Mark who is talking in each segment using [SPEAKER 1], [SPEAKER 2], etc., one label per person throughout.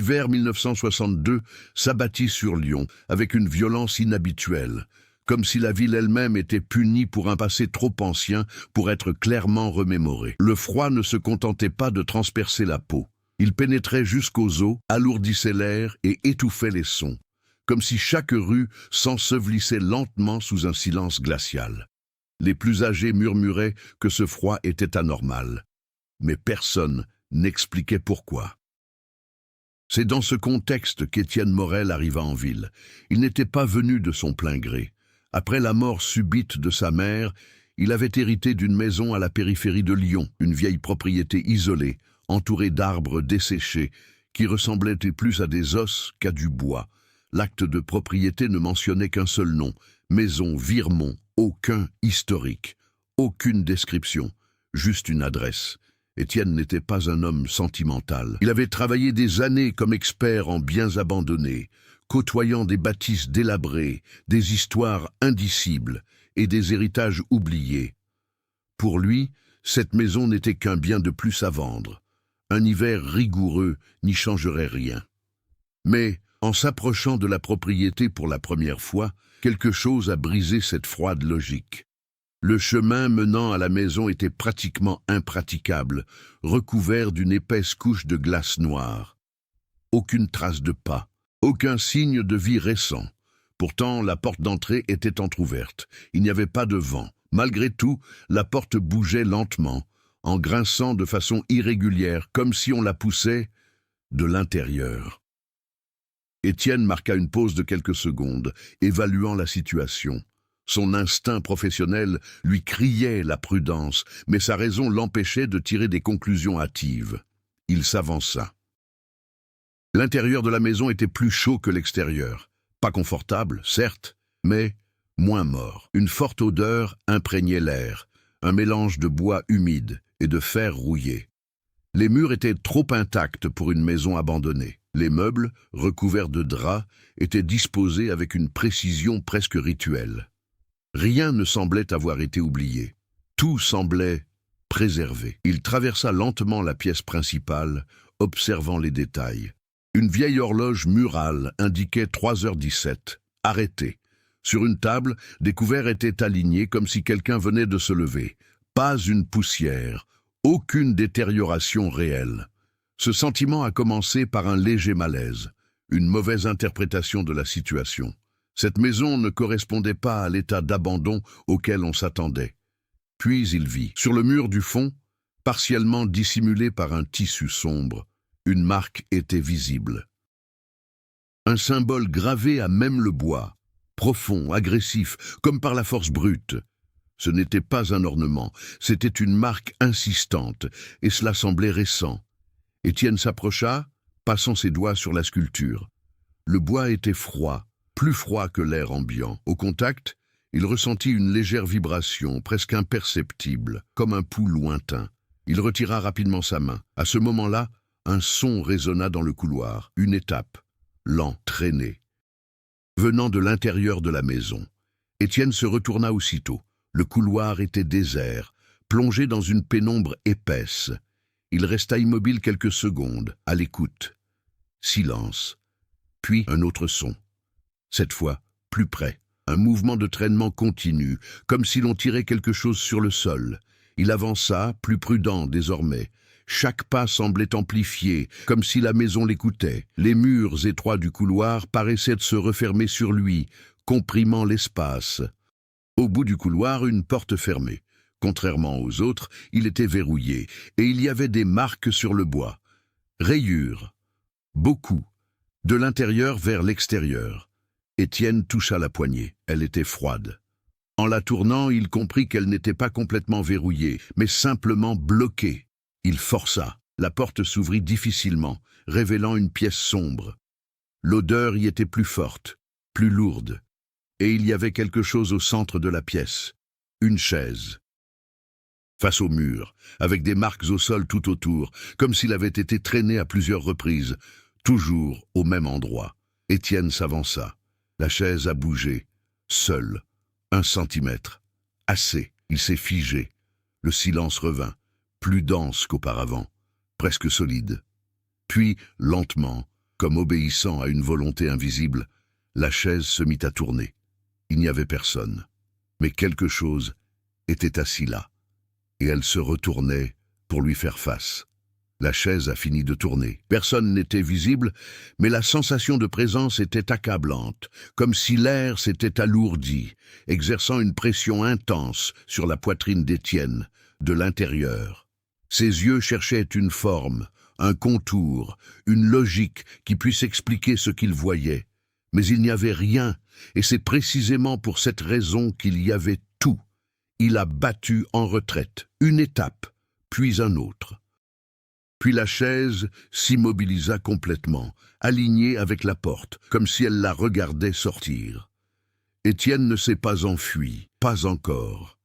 [SPEAKER 1] L'hiver 1962 s'abattit sur Lyon avec une violence inhabituelle, comme si la ville elle-même était punie pour un passé trop ancien pour être clairement remémoré. Le froid ne se contentait pas de transpercer la peau. Il pénétrait jusqu'aux os, alourdissait l'air et étouffait les sons, comme si chaque rue s'ensevelissait lentement sous un silence glacial. Les plus âgés murmuraient que ce froid était anormal, mais personne n'expliquait pourquoi. C'est dans ce contexte qu'Étienne Morel arriva en ville. Il n'était pas venu de son plein gré. Après la mort subite de sa mère, il avait hérité d'une maison à la périphérie de Lyon, une vieille propriété isolée, entourée d'arbres desséchés, qui ressemblaient plus à des os qu'à du bois. L'acte de propriété ne mentionnait qu'un seul nom, Maison Virmont, aucun historique, aucune description, juste une adresse. Étienne n'était pas un homme sentimental. Il avait travaillé des années comme expert en biens abandonnés, côtoyant des bâtisses délabrées, des histoires indicibles et des héritages oubliés. Pour lui, cette maison n'était qu'un bien de plus à vendre. Un hiver rigoureux n'y changerait rien. Mais, en s'approchant de la propriété pour la première fois, quelque chose a brisé cette froide logique. Le chemin menant à la maison était pratiquement impraticable, recouvert d'une épaisse couche de glace noire. Aucune trace de pas, aucun signe de vie récent. Pourtant, la porte d'entrée était entr'ouverte. Il n'y avait pas de vent. Malgré tout, la porte bougeait lentement, en grinçant de façon irrégulière, comme si on la poussait de l'intérieur. Étienne marqua une pause de quelques secondes, évaluant la situation. Son instinct professionnel lui criait la prudence, mais sa raison l'empêchait de tirer des conclusions hâtives. Il s'avança. L'intérieur de la maison était plus chaud que l'extérieur. Pas confortable, certes, mais moins mort. Une forte odeur imprégnait l'air, un mélange de bois humide et de fer rouillé. Les murs étaient trop intacts pour une maison abandonnée. Les meubles, recouverts de draps, étaient disposés avec une précision presque rituelle. Rien ne semblait avoir été oublié. Tout semblait préservé. Il traversa lentement la pièce principale, observant les détails. Une vieille horloge murale indiquait 3h17, arrêtée. Sur une table, des couverts étaient alignés comme si quelqu'un venait de se lever. Pas une poussière, aucune détérioration réelle. Ce sentiment a commencé par un léger malaise, une mauvaise interprétation de la situation. Cette maison ne correspondait pas à l'état d'abandon auquel on s'attendait. Puis il vit, sur le mur du fond, partiellement dissimulé par un tissu sombre, une marque était visible. Un symbole gravé à même le bois, profond, agressif, comme par la force brute. Ce n'était pas un ornement, c'était une marque insistante, et cela semblait récent. Étienne s'approcha, passant ses doigts sur la sculpture. Le bois était froid, plus froid que l'air ambiant. Au contact, il ressentit une légère vibration, presque imperceptible, comme un pouls lointain. Il retira rapidement sa main. À ce moment-là, un son résonna dans le couloir, une étape, lent, traîné, venant de l'intérieur de la maison. Étienne se retourna aussitôt. Le couloir était désert, plongé dans une pénombre épaisse. Il resta immobile quelques secondes, à l'écoute. Silence. Puis un autre son. Cette fois, plus près. Un mouvement de traînement continu, comme si l'on tirait quelque chose sur le sol. Il avança, plus prudent désormais. Chaque pas semblait amplifié, comme si la maison l'écoutait. Les murs étroits du couloir paraissaient se refermer sur lui, comprimant l'espace. Au bout du couloir, une porte fermée. Contrairement aux autres, il était verrouillé, et il y avait des marques sur le bois. Rayures. Beaucoup. De l'intérieur vers l'extérieur. Étienne toucha la poignée. Elle était froide. En la tournant, il comprit qu'elle n'était pas complètement verrouillée, mais simplement bloquée. Il força. La porte s'ouvrit difficilement, révélant une pièce sombre. L'odeur y était plus forte, plus lourde. Et il y avait quelque chose au centre de la pièce. Une chaise. Face au mur, avec des marques au sol tout autour, comme s'il avait été traîné à plusieurs reprises, toujours au même endroit. Étienne s'avança. La chaise a bougé, seule, 1 centimètre. Assez, il s'est figé. Le silence revint, plus dense qu'auparavant, presque solide. Puis, lentement, Comme obéissant à une volonté invisible, la chaise se mit à tourner. Il n'y avait personne. Mais quelque chose était assis là, et elle se retournait pour lui faire face. La chaise a fini de tourner. Personne n'était visible, mais la sensation de présence était accablante, comme si l'air s'était alourdi, exerçant une pression intense sur la poitrine d'Étienne, de l'intérieur. Ses yeux cherchaient une forme, un contour, une logique qui puisse expliquer ce qu'il voyait. Mais il n'y avait rien, et c'est précisément pour cette raison qu'il y avait tout. Il a battu en retraite, une étape, puis un autre. Puis la chaise s'immobilisa complètement, alignée avec la porte, comme si elle la regardait sortir. Étienne ne s'est pas enfui, pas encore.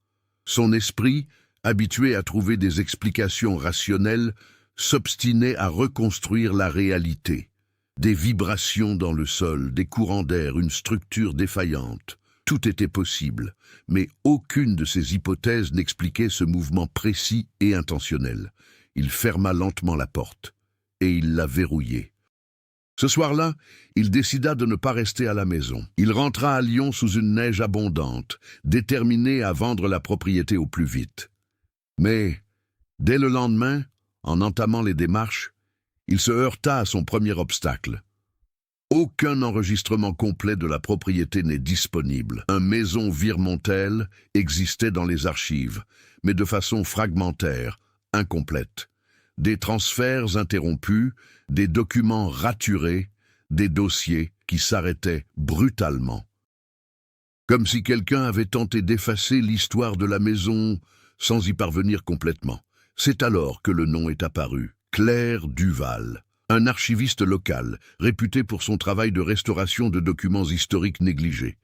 [SPEAKER 1] Son esprit, habitué à trouver des explications rationnelles, s'obstinait à reconstruire la réalité. Des vibrations dans le sol, des courants d'air, une structure défaillante. Tout était possible, mais aucune de ces hypothèses n'expliquait ce mouvement précis et intentionnel. Il ferma lentement la porte, et il la verrouillait. Ce soir-là, il décida de ne pas rester à la maison. Il rentra à Lyon sous une neige abondante, déterminé à vendre la propriété au plus vite. Mais, dès le lendemain, en entamant les démarches, il se heurta à son premier obstacle. Aucun enregistrement complet de la propriété n'est disponible. Un maison Virmontel existait dans les archives, mais de façon fragmentaire, incomplète. Des transferts interrompus, des documents raturés, des dossiers qui s'arrêtaient brutalement. Comme si quelqu'un avait tenté d'effacer l'histoire de la maison sans y parvenir complètement. C'est alors que le nom est apparu, Claire Duval, un archiviste local, réputé pour son travail de restauration de documents historiques négligés.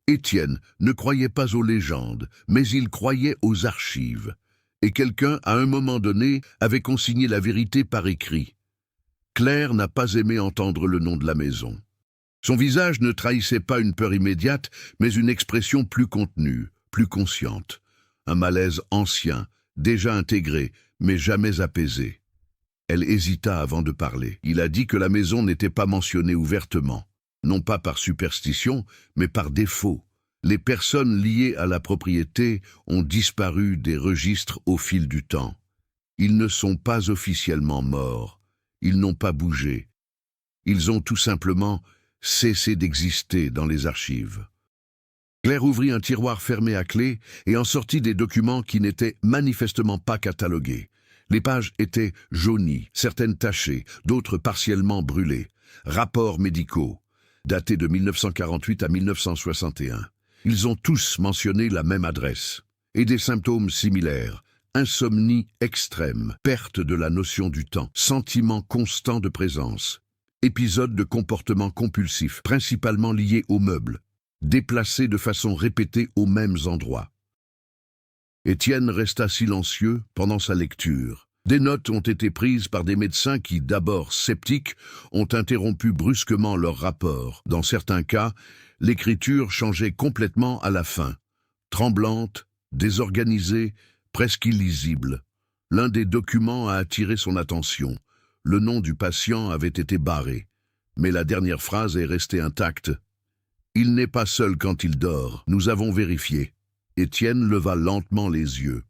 [SPEAKER 1] Étienne ne croyait pas aux légendes, mais il croyait aux archives. Et quelqu'un, à un moment donné, avait consigné la vérité par écrit. Claire n'a pas aimé entendre le nom de la maison. Son visage ne trahissait pas une peur immédiate, mais une expression plus contenue, plus consciente. Un malaise ancien, déjà intégré, mais jamais apaisé. Elle hésita avant de parler. Il a dit que la maison n'était pas mentionnée ouvertement, non pas par superstition, mais par défaut. Les personnes liées à la propriété ont disparu des registres au fil du temps. Ils ne sont pas officiellement morts. Ils n'ont pas bougé. Ils ont tout simplement cessé d'exister dans les archives. Claire ouvrit un tiroir fermé à clé et en sortit des documents qui n'étaient manifestement pas catalogués. Les pages étaient jaunies, certaines tachées, d'autres partiellement brûlées. Rapports médicaux, datés de 1948 à 1961. Ils ont tous mentionné la même adresse. Et des symptômes similaires. Insomnie extrême, perte de la notion du temps, sentiment constant de présence. Épisodes de comportement compulsif, principalement liés aux meubles. Déplacés de façon répétée aux mêmes endroits. Étienne resta silencieux pendant sa lecture. Des notes ont été prises par des médecins qui, d'abord sceptiques, ont interrompu brusquement leur rapport. Dans certains cas, l'écriture changeait complètement à la fin. Tremblante, désorganisée, presque illisible. L'un des documents a attiré son attention. Le nom du patient avait été barré. Mais la dernière phrase est restée intacte. « Il n'est pas seul quand il dort. Nous avons vérifié. » Étienne leva lentement les yeux.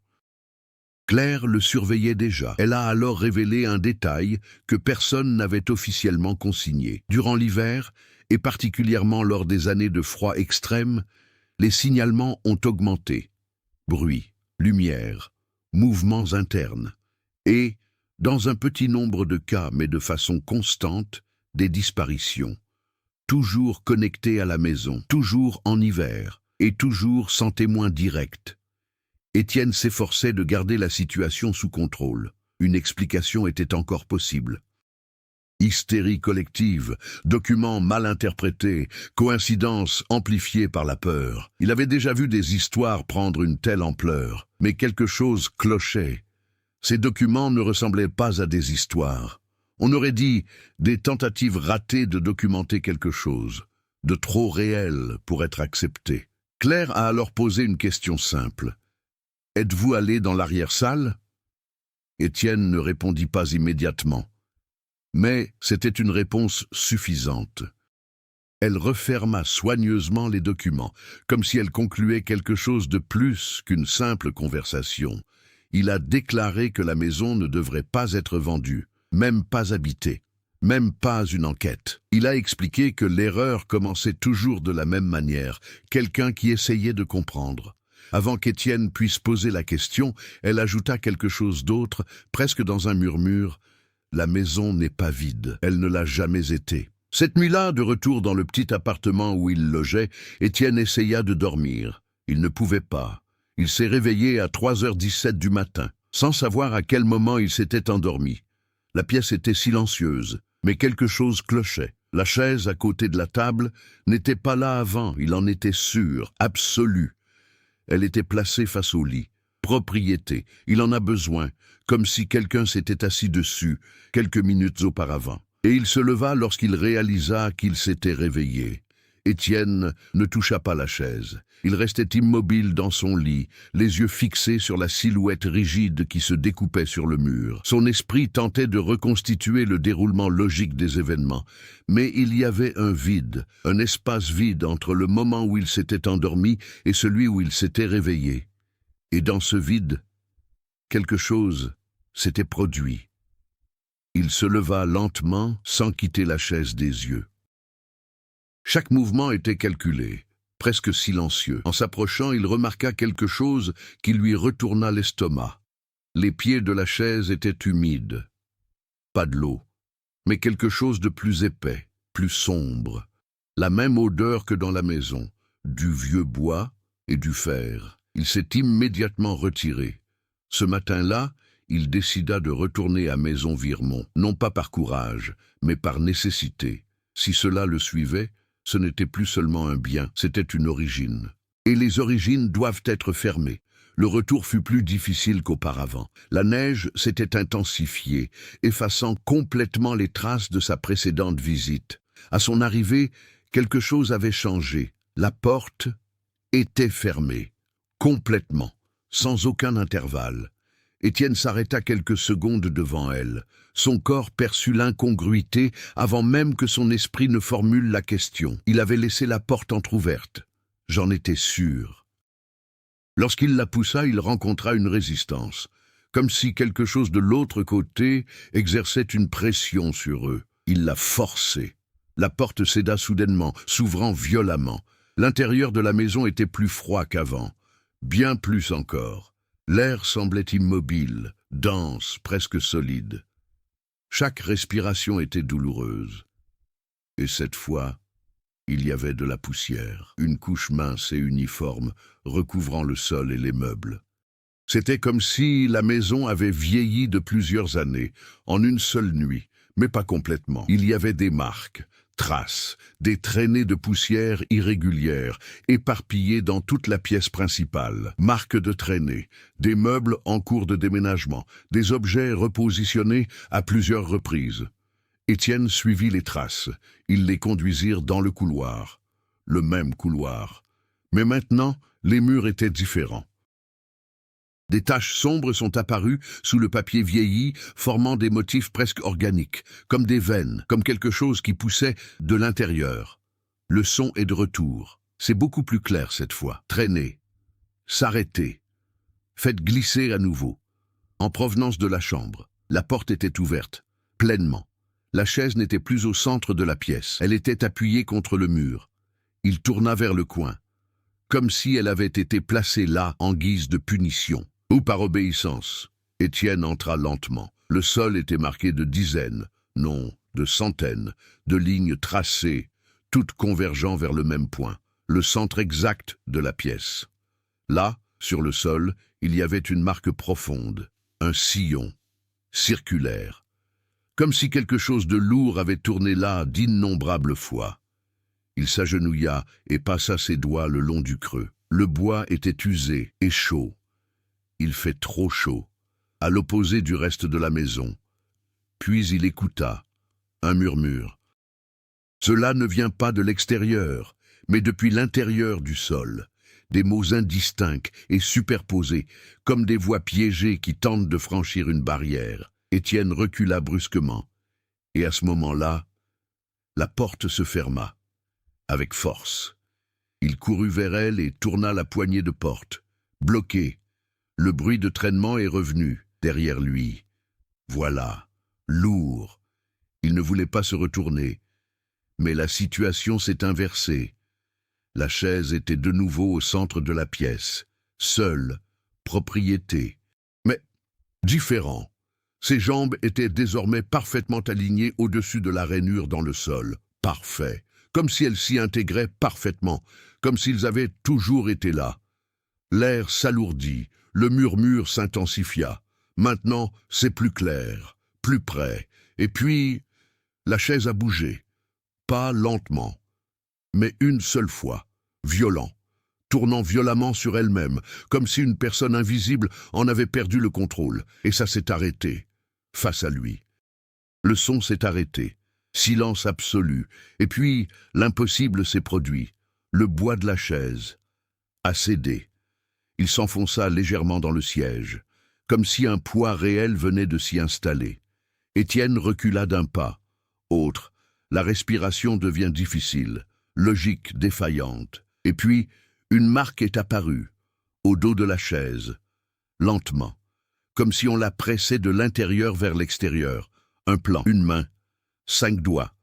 [SPEAKER 1] Claire le surveillait déjà. Elle a alors révélé un détail que personne n'avait officiellement consigné. Durant l'hiver, et particulièrement lors des années de froid extrême, les signalements ont augmenté. Bruit, lumière, mouvements internes. Et, dans un petit nombre de cas, mais de façon constante, des disparitions. Toujours connectées à la maison, toujours en hiver, et toujours sans témoin direct. Étienne s'efforçait de garder la situation sous contrôle. Une explication était encore possible. Hystérie collective, documents mal interprétés, coïncidences amplifiées par la peur. Il avait déjà vu des histoires prendre une telle ampleur, mais quelque chose clochait. Ces documents ne ressemblaient pas à des histoires. On aurait dit des tentatives ratées de documenter quelque chose, de trop réel pour être accepté. Claire a alors posé une question simple. « Êtes-vous allé dans l'arrière-salle » Étienne ne répondit pas immédiatement. Mais c'était une réponse suffisante. Elle referma soigneusement les documents, comme si elle concluait quelque chose de plus qu'une simple conversation. Il a déclaré que la maison ne devrait pas être vendue, même pas habitée, même pas une enquête. Il a expliqué que l'erreur commençait toujours de la même manière, quelqu'un qui essayait de comprendre. Avant qu'Étienne puisse poser la question, elle ajouta quelque chose d'autre, presque dans un murmure. « La maison n'est pas vide, elle ne l'a jamais été. » Cette nuit-là, de retour dans le petit appartement où il logeait, Étienne essaya de dormir. Il ne pouvait pas. Il s'est réveillé à 3h17 du matin, sans savoir à quel moment il s'était endormi. La pièce était silencieuse, mais quelque chose clochait. La chaise à côté de la table n'était pas là avant, il en était sûr, absolu. Elle était placée face au lit. Propriété, il en a besoin, comme si quelqu'un s'était assis dessus quelques minutes auparavant. Et il se leva lorsqu'il réalisa qu'il s'était réveillé. Étienne ne toucha pas la chaise. Il restait immobile dans son lit, les yeux fixés sur la silhouette rigide qui se découpait sur le mur. Son esprit tentait de reconstituer le déroulement logique des événements, mais il y avait un vide, un espace vide entre le moment où il s'était endormi et celui où il s'était réveillé. Et dans ce vide, quelque chose s'était produit. Il se leva lentement, sans quitter la chaise des yeux. Chaque mouvement était calculé, presque silencieux. En s'approchant, il remarqua quelque chose qui lui retourna l'estomac. Les pieds de la chaise étaient humides. Pas de l'eau, mais quelque chose de plus épais, plus sombre. La même odeur que dans la maison, du vieux bois et du fer. Il s'est immédiatement retiré. Ce matin-là, il décida de retourner à Maisons-Virmont, non pas par courage, mais par nécessité. Si cela le suivait, ce n'était plus seulement un bien, c'était une origine. Et les origines doivent être fermées. Le retour fut plus difficile qu'auparavant. La neige s'était intensifiée, effaçant complètement les traces de sa précédente visite. À son arrivée, quelque chose avait changé. La porte était fermée, complètement, sans aucun intervalle. Étienne s'arrêta quelques secondes devant elle. Son corps perçut l'incongruité avant même que son esprit ne formule la question. Il avait laissé la porte entr'ouverte. J'en étais sûr. Lorsqu'il la poussa, il rencontra une résistance, comme si quelque chose de l'autre côté exerçait une pression sur eux. Il la forçait. La porte céda soudainement, s'ouvrant violemment. L'intérieur de la maison était plus froid qu'avant, bien plus encore. L'air semblait immobile, dense, presque solide. Chaque respiration était douloureuse. Et cette fois, il y avait de la poussière, une couche mince et uniforme, recouvrant le sol et les meubles. C'était comme si la maison avait vieilli de plusieurs années, en une seule nuit, mais pas complètement. Il y avait des marques, traces, des traînées de poussière irrégulières, éparpillées dans toute la pièce principale. Marques de traînées, des meubles en cours de déménagement, des objets repositionnés à plusieurs reprises. Étienne suivit les traces. Ils les conduisirent dans le couloir. Le même couloir. Mais maintenant, les murs étaient différents. Des taches sombres sont apparues sous le papier vieilli, formant des motifs presque organiques, comme des veines, comme quelque chose qui poussait de l'intérieur. Le son est de retour. C'est beaucoup plus clair cette fois. Traîner. S'arrêter. Faites glisser à nouveau. En provenance de la chambre. La porte était ouverte, pleinement. La chaise n'était plus au centre de la pièce. Elle était appuyée contre le mur. Il tourna vers le coin, comme si elle avait été placée là en guise de punition. Ou par obéissance. Étienne entra lentement. Le sol était marqué de dizaines, non, de centaines, de lignes tracées, toutes convergeant vers le même point, le centre exact de la pièce. Là, sur le sol, il y avait une marque profonde, un sillon, circulaire, comme si quelque chose de lourd avait tourné là d'innombrables fois. Il s'agenouilla et passa ses doigts le long du creux. Le bois était usé et chaud. Il fait trop chaud, à l'opposé du reste de la maison. Puis il écouta, un murmure. Cela ne vient pas de l'extérieur, mais depuis l'intérieur du sol. Des mots indistincts et superposés, comme des voix piégées qui tentent de franchir une barrière. Étienne recula brusquement. Et à ce moment-là, la porte se ferma, avec force. Il courut vers elle et tourna la poignée de porte. Bloqué, le bruit de traînement est revenu derrière lui. Voilà, lourd. Il ne voulait pas se retourner, mais la situation s'est inversée. La chaise était de nouveau au centre de la pièce, seule, propriété. Mais différent. Ses jambes étaient désormais parfaitement alignées au-dessus de la rainure dans le sol. Parfait. Comme si elles s'y intégraient parfaitement, comme s'ils avaient toujours été là. L'air s'alourdit, le murmure s'intensifia. Maintenant, c'est plus clair, plus près. Et puis, la chaise a bougé. Pas lentement, mais une seule fois, violent, tournant violemment sur elle-même, comme si une personne invisible en avait perdu le contrôle, et ça s'est arrêté, face à lui. Le son s'est arrêté, silence absolu, et puis l'impossible s'est produit. Le bois de la chaise a cédé. Il s'enfonça légèrement dans le siège, comme si un poids réel venait de s'y installer. Étienne recula d'un pas. Autre, la respiration devient difficile, logique défaillante. Et puis, une marque est apparue, au dos de la chaise, lentement, comme si on la pressait de l'intérieur vers l'extérieur. Un plan, une main, 5 doigts,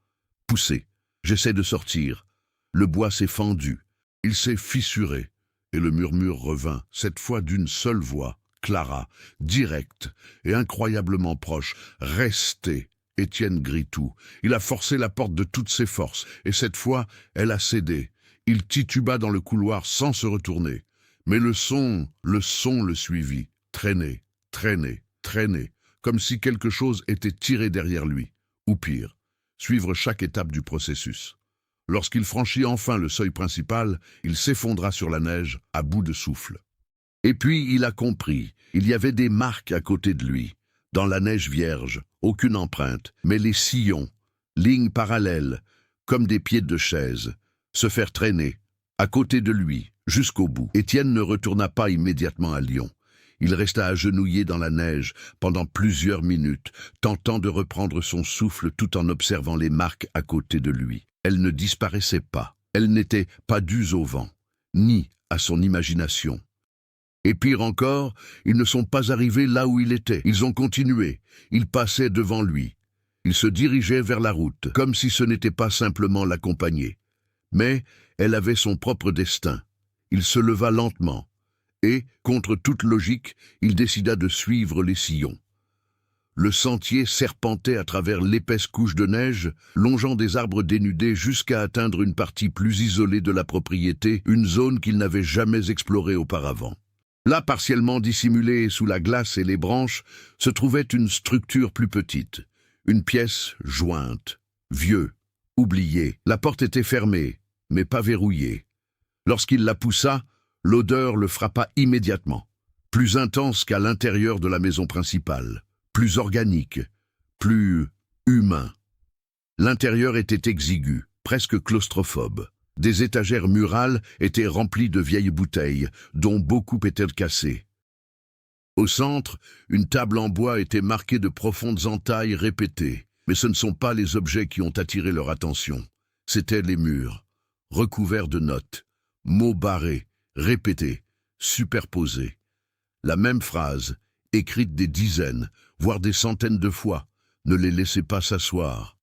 [SPEAKER 1] poussé. J'essaie de sortir. Le bois s'est fendu, il s'est fissuré, et le murmure revint, cette fois d'une seule voix, Clara, directe et incroyablement proche. Restez. Étienne Gritou. Il a forcé la porte de toutes ses forces, et cette fois, elle a cédé. Il tituba dans le couloir sans se retourner. Mais le son le suivit. Traîner, traîner, traîner, comme si quelque chose était tiré derrière lui. Ou pire, suivre chaque étape du processus. Lorsqu'il franchit enfin le seuil principal, il s'effondra sur la neige, à bout de souffle. Et puis il a compris, il y avait des marques à côté de lui. Dans la neige vierge, aucune empreinte, mais les sillons, lignes parallèles, comme des pieds de chaise, se faire traîner, à côté de lui, jusqu'au bout. Étienne ne retourna pas immédiatement à Lyon. Il resta agenouillé dans la neige pendant plusieurs minutes, tentant de reprendre son souffle tout en observant les marques à côté de lui. Elles ne disparaissaient pas, elles n'étaient pas dues au vent, ni à son imagination. Et pire encore, ils ne sont pas arrivés là où il était. Ils ont continué. Ils passaient devant lui. Ils se dirigeaient vers la route, comme si ce n'était pas simplement l'accompagner. Mais elle avait son propre destin. Il se leva lentement. Et, contre toute logique, il décida de suivre les sillons. Le sentier serpentait à travers l'épaisse couche de neige, longeant des arbres dénudés jusqu'à atteindre une partie plus isolée de la propriété, une zone qu'il n'avait jamais explorée auparavant. Là, partiellement dissimulée sous la glace et les branches, se trouvait une structure plus petite, une pièce jointe, vieux, oubliée. La porte était fermée, mais pas verrouillée. Lorsqu'il la poussa, l'odeur le frappa immédiatement, plus intense qu'à l'intérieur de la maison principale, plus organique, plus humain. L'intérieur était exigu, presque claustrophobe. Des étagères murales étaient remplies de vieilles bouteilles, dont beaucoup étaient cassées. Au centre, une table en bois était marquée de profondes entailles répétées, mais ce ne sont pas les objets qui ont attiré leur attention. C'étaient les murs, recouverts de notes, mots barrés, répétés, superposés. La même phrase, écrite des dizaines, voire des centaines de fois, ne les laissait pas s'asseoir.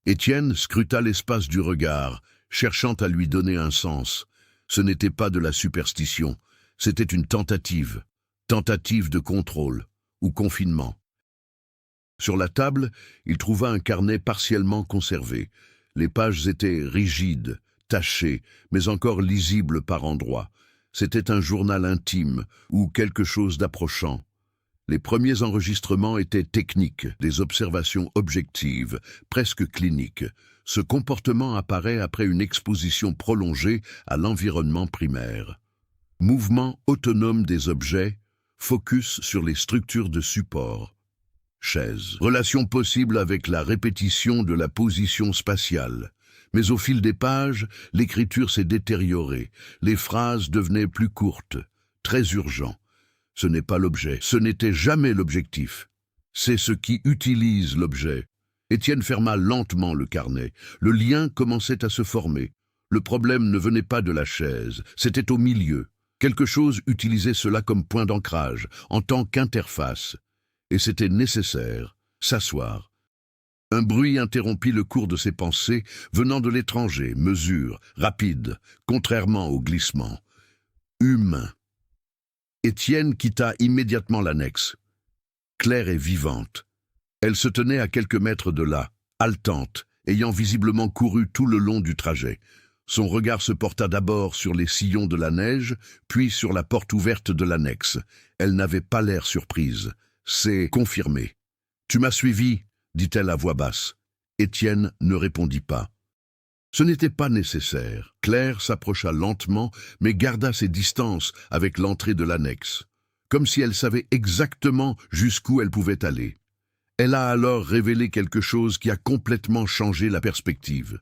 [SPEAKER 1] Étienne scruta l'espace du regard, cherchant à lui donner un sens. Ce n'était pas de la superstition, c'était une tentative de contrôle ou confinement. Sur la table, il trouva un carnet partiellement conservé. Les pages étaient rigides, tachées, mais encore lisibles par endroits. C'était un journal intime ou quelque chose d'approchant. Les premiers enregistrements étaient techniques, des observations objectives, presque cliniques. Ce comportement apparaît après une exposition prolongée à l'environnement primaire. Mouvement autonome des objets, focus sur les structures de support. Chaise. Relation possible avec la répétition de la position spatiale. Mais au fil des pages, l'écriture s'est détériorée. Les phrases devenaient plus courtes, très urgentes. Ce n'est pas l'objet, ce n'était jamais l'objectif. C'est ce qui utilise l'objet. Étienne ferma lentement le carnet. Le lien commençait à se former. Le problème ne venait pas de la chaise, c'était au milieu. Quelque chose utilisait cela comme point d'ancrage, en tant qu'interface. Et c'était nécessaire, s'asseoir. Un bruit interrompit le cours de ses pensées, venant de l'étranger, mesure, rapide, contrairement au glissement. Humain. Étienne quitta immédiatement l'annexe. Claire est vivante. Elle se tenait à quelques mètres de là, haletante, ayant visiblement couru tout le long du trajet. Son regard se porta d'abord sur les sillons de la neige, puis sur la porte ouverte de l'annexe. Elle n'avait pas l'air surprise. C'est confirmé. « Tu m'as suivi ?» dit-elle à voix basse. Étienne ne répondit pas. Ce n'était pas nécessaire. Claire s'approcha lentement, mais garda ses distances avec l'entrée de l'annexe, comme si elle savait exactement jusqu'où elle pouvait aller. Elle a alors révélé quelque chose qui a complètement changé la perspective.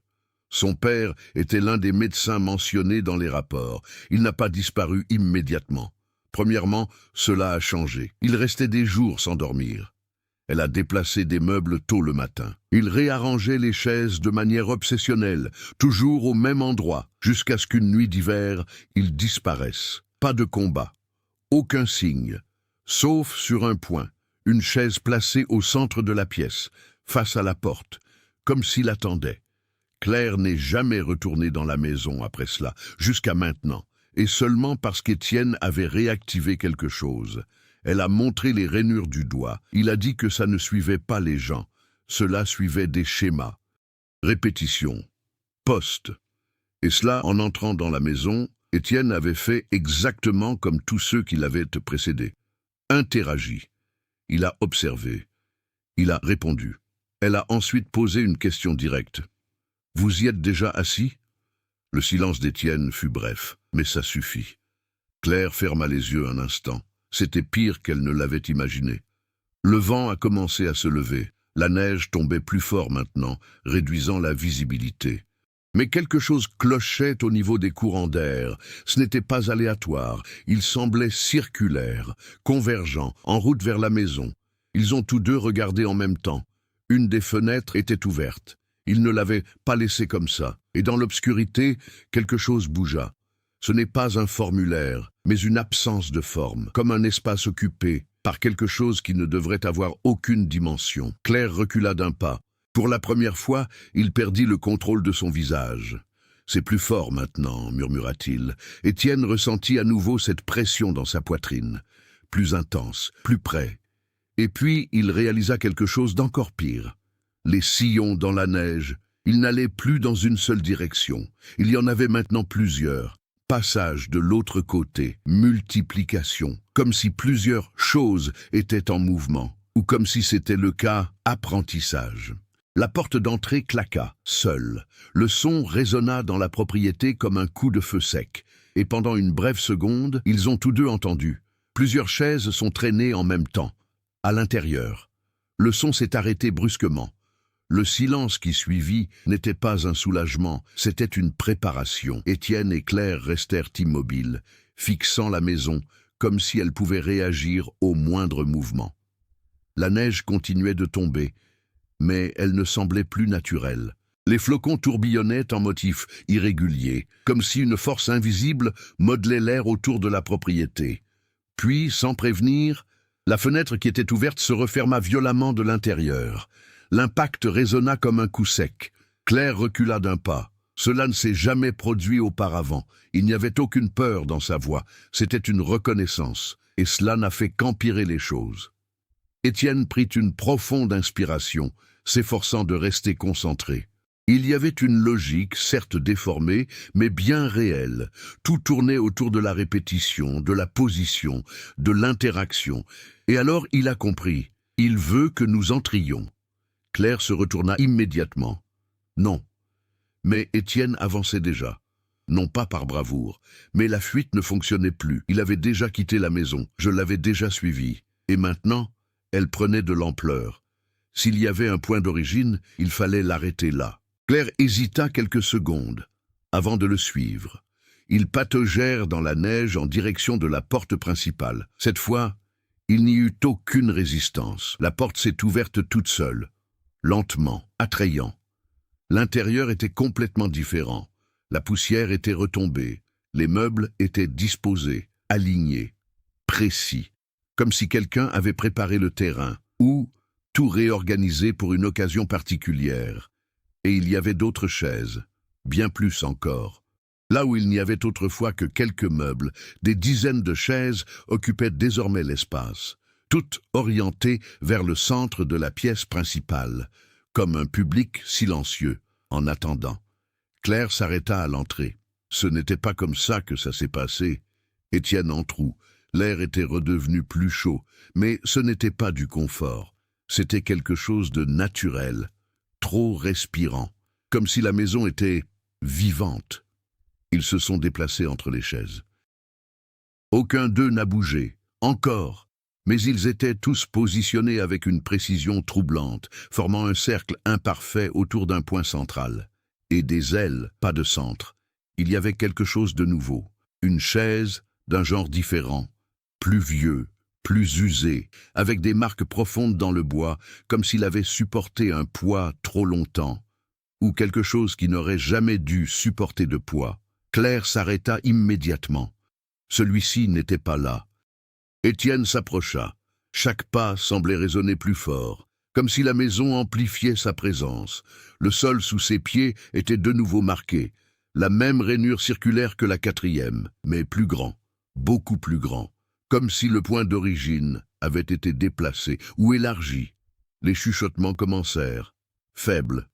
[SPEAKER 1] Son père était l'un des médecins mentionnés dans les rapports. Il n'a pas disparu immédiatement. Premièrement, cela a changé. Il restait des jours sans dormir. Elle a déplacé des meubles tôt le matin. Il réarrangeait les chaises de manière obsessionnelle, toujours au même endroit, jusqu'à ce qu'une nuit d'hiver, il disparaisse. Pas de combat. Aucun signe. Sauf sur un point, une chaise placée au centre de la pièce, face à la porte, comme s'il attendait. Claire n'est jamais retournée dans la maison après cela, jusqu'à maintenant, et seulement parce qu'Étienne avait réactivé quelque chose. Elle a montré les rainures du doigt. Il a dit que ça ne suivait pas les gens. Cela suivait des schémas. Répétition. Poste. Et cela, en entrant dans la maison, Étienne avait fait exactement comme tous ceux qui l'avaient précédé. Interagi. Il a observé. Il a répondu. Elle a ensuite posé une question directe. « Vous y êtes déjà assis ?» Le silence d'Étienne fut bref, mais ça suffit. Claire ferma les yeux un instant. C'était pire qu'elle ne l'avait imaginé. Le vent a commencé à se lever. La neige tombait plus fort maintenant, réduisant la visibilité. Mais quelque chose clochait au niveau des courants d'air. Ce n'était pas aléatoire, il semblait circulaire, convergent, en route vers la maison. Ils ont tous deux regardé en même temps. Une des fenêtres était ouverte. Ils ne l'avaient pas laissée comme ça. Et dans l'obscurité, quelque chose bougea. Ce n'est pas un formulaire, mais une absence de forme, comme un espace occupé par quelque chose qui ne devrait avoir aucune dimension. Claire recula d'un pas. Pour la première fois, il perdit le contrôle de son visage. « C'est plus fort maintenant », murmura-t-il. Étienne ressentit à nouveau cette pression dans sa poitrine. Plus intense, plus près. Et puis, il réalisa quelque chose d'encore pire. Les sillons dans la neige. Il n'allait plus dans une seule direction. Il y en avait maintenant plusieurs. Passage de l'autre côté, multiplication, comme si plusieurs choses étaient en mouvement, ou comme si c'était le cas apprentissage. La porte d'entrée claqua, seule. Le son résonna dans la propriété comme un coup de feu sec, et pendant une brève seconde, ils ont tous deux entendu. Plusieurs chaises sont traînées en même temps, à l'intérieur. Le son s'est arrêté brusquement. Le silence qui suivit n'était pas un soulagement, c'était une préparation. Étienne et Claire restèrent immobiles, fixant la maison, comme si elle pouvait réagir au moindre mouvement. La neige continuait de tomber, mais elle ne semblait plus naturelle. Les flocons tourbillonnaient en motifs irréguliers, comme si une force invisible modelait l'air autour de la propriété. Puis, sans prévenir, la fenêtre qui était ouverte se referma violemment de l'intérieur. L'impact résonna comme un coup sec. Claire recula d'un pas. Cela ne s'est jamais produit auparavant. Il n'y avait aucune peur dans sa voix. C'était une reconnaissance. Et cela n'a fait qu'empirer les choses. Étienne prit une profonde inspiration, s'efforçant de rester concentré. Il y avait une logique, certes déformée, mais bien réelle. Tout tournait autour de la répétition, de la position, de l'interaction. Et alors il a compris. Il veut que nous entrions. Claire se retourna immédiatement. Non. Mais Étienne avançait déjà. Non pas par bravoure, mais la fuite ne fonctionnait plus. Il avait déjà quitté la maison, je l'avais déjà suivi. Et maintenant, elle prenait de l'ampleur. S'il y avait un point d'origine, il fallait l'arrêter là. Claire hésita quelques secondes, avant de le suivre. Ils pataugèrent dans la neige en direction de la porte principale. Cette fois, il n'y eut aucune résistance. La porte s'est ouverte toute seule. lentement, attrayant. L'intérieur était complètement différent. La poussière était retombée. Les meubles étaient disposés, alignés, précis, comme si quelqu'un avait préparé le terrain, ou tout réorganisé pour une occasion particulière. Et il y avait d'autres chaises, bien plus encore. Là où il n'y avait autrefois que quelques meubles, des dizaines de chaises occupaient désormais l'espace, toutes orientées vers le centre de la pièce principale, comme un public silencieux, en attendant. Claire s'arrêta à l'entrée. Ce n'était pas comme ça que ça s'est passé. Étienne entrou. L'air était redevenu plus chaud, mais ce n'était pas du confort. C'était quelque chose de naturel, trop respirant, comme si la maison était vivante. Ils se sont déplacés entre les chaises. Aucun d'eux n'a bougé, encore, mais ils étaient tous positionnés avec une précision troublante, formant un cercle imparfait autour d'un point central. Et des ailes, pas de centre. Il y avait quelque chose de nouveau, une chaise d'un genre différent, plus vieux, plus usé, avec des marques profondes dans le bois, comme s'il avait supporté un poids trop longtemps, ou quelque chose qui n'aurait jamais dû supporter de poids. Claire s'arrêta immédiatement. Celui-ci n'était pas là. Étienne s'approcha. Chaque pas semblait résonner plus fort, comme si la maison amplifiait sa présence. Le sol sous ses pieds était de nouveau marqué, la même rainure circulaire que la quatrième, mais plus grand, beaucoup plus grand, comme si le point d'origine avait été déplacé ou élargi. Les chuchotements commencèrent, faibles,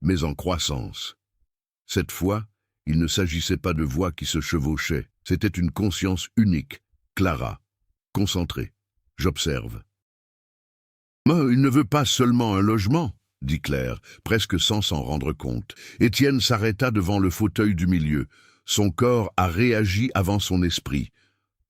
[SPEAKER 1] mais en croissance. Cette fois, il ne s'agissait pas de voix qui se chevauchaient, c'était une conscience unique, Clara, concentrée. J'observe. « Il ne veut pas seulement un logement », dit Claire, presque sans s'en rendre compte. Étienne s'arrêta devant le fauteuil du milieu. Son corps a réagi avant son esprit.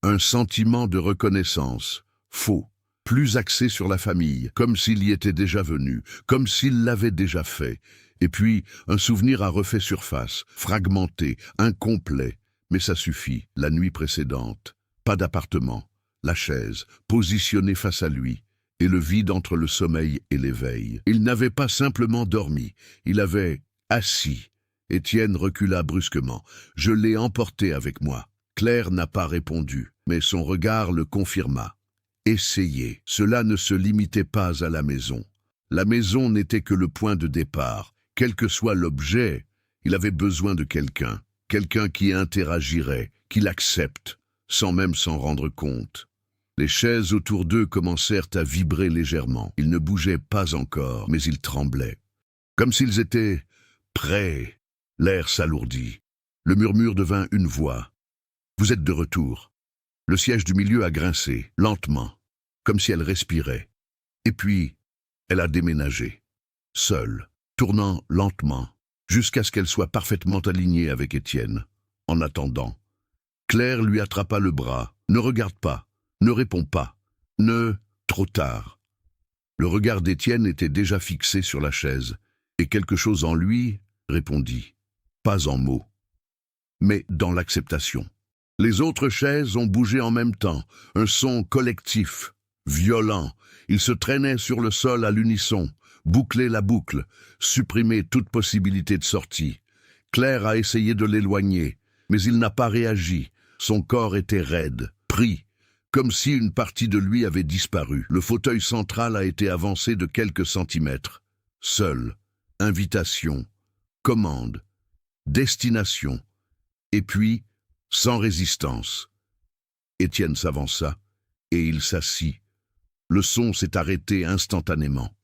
[SPEAKER 1] Un sentiment de reconnaissance, faux, plus axé sur la famille, comme s'il y était déjà venu, comme s'il l'avait déjà fait. Et puis, un souvenir a refait surface, fragmenté, incomplet. Mais ça suffit, la nuit précédente. Pas d'appartement, la chaise, positionnée face à lui, et le vide entre le sommeil et l'éveil. Il n'avait pas simplement dormi, il avait assis. Étienne recula brusquement. « Je l'ai emporté avec moi. » Claire n'a pas répondu, mais son regard le confirma. Essayer. Cela ne se limitait pas à la maison. La maison n'était que le point de départ. Quel que soit l'objet, il avait besoin de quelqu'un. Quelqu'un qui interagirait, qui l'accepte, sans même s'en rendre compte. Les chaises autour d'eux commencèrent à vibrer légèrement. Ils ne bougeaient pas encore, mais ils tremblaient. Comme s'ils étaient prêts. L'air s'alourdit. Le murmure devint une voix. « Vous êtes de retour. » Le siège du milieu a grincé, lentement, comme si elle respirait. Et puis, elle a déménagé, seule, tournant lentement, jusqu'à ce qu'elle soit parfaitement alignée avec Étienne. En attendant, Claire lui attrapa le bras. « Ne regarde pas, ne réponds pas, ne... » Trop tard. Le regard d'Étienne était déjà fixé sur la chaise, et quelque chose en lui répondit, pas en mots, mais dans l'acceptation. Les autres chaises ont bougé en même temps, un son collectif, violent. Ils se traînaient sur le sol à l'unisson, bouclaient la boucle, supprimaient toute possibilité de sortie. Claire a essayé de l'éloigner, mais il n'a pas réagi. Son corps était raide, pris, comme si une partie de lui avait disparu. Le fauteuil central a été avancé de quelques centimètres. Seul, invitation, commande, destination, et puis, sans résistance. Étienne s'avança, et il s'assit. Le son s'est arrêté instantanément.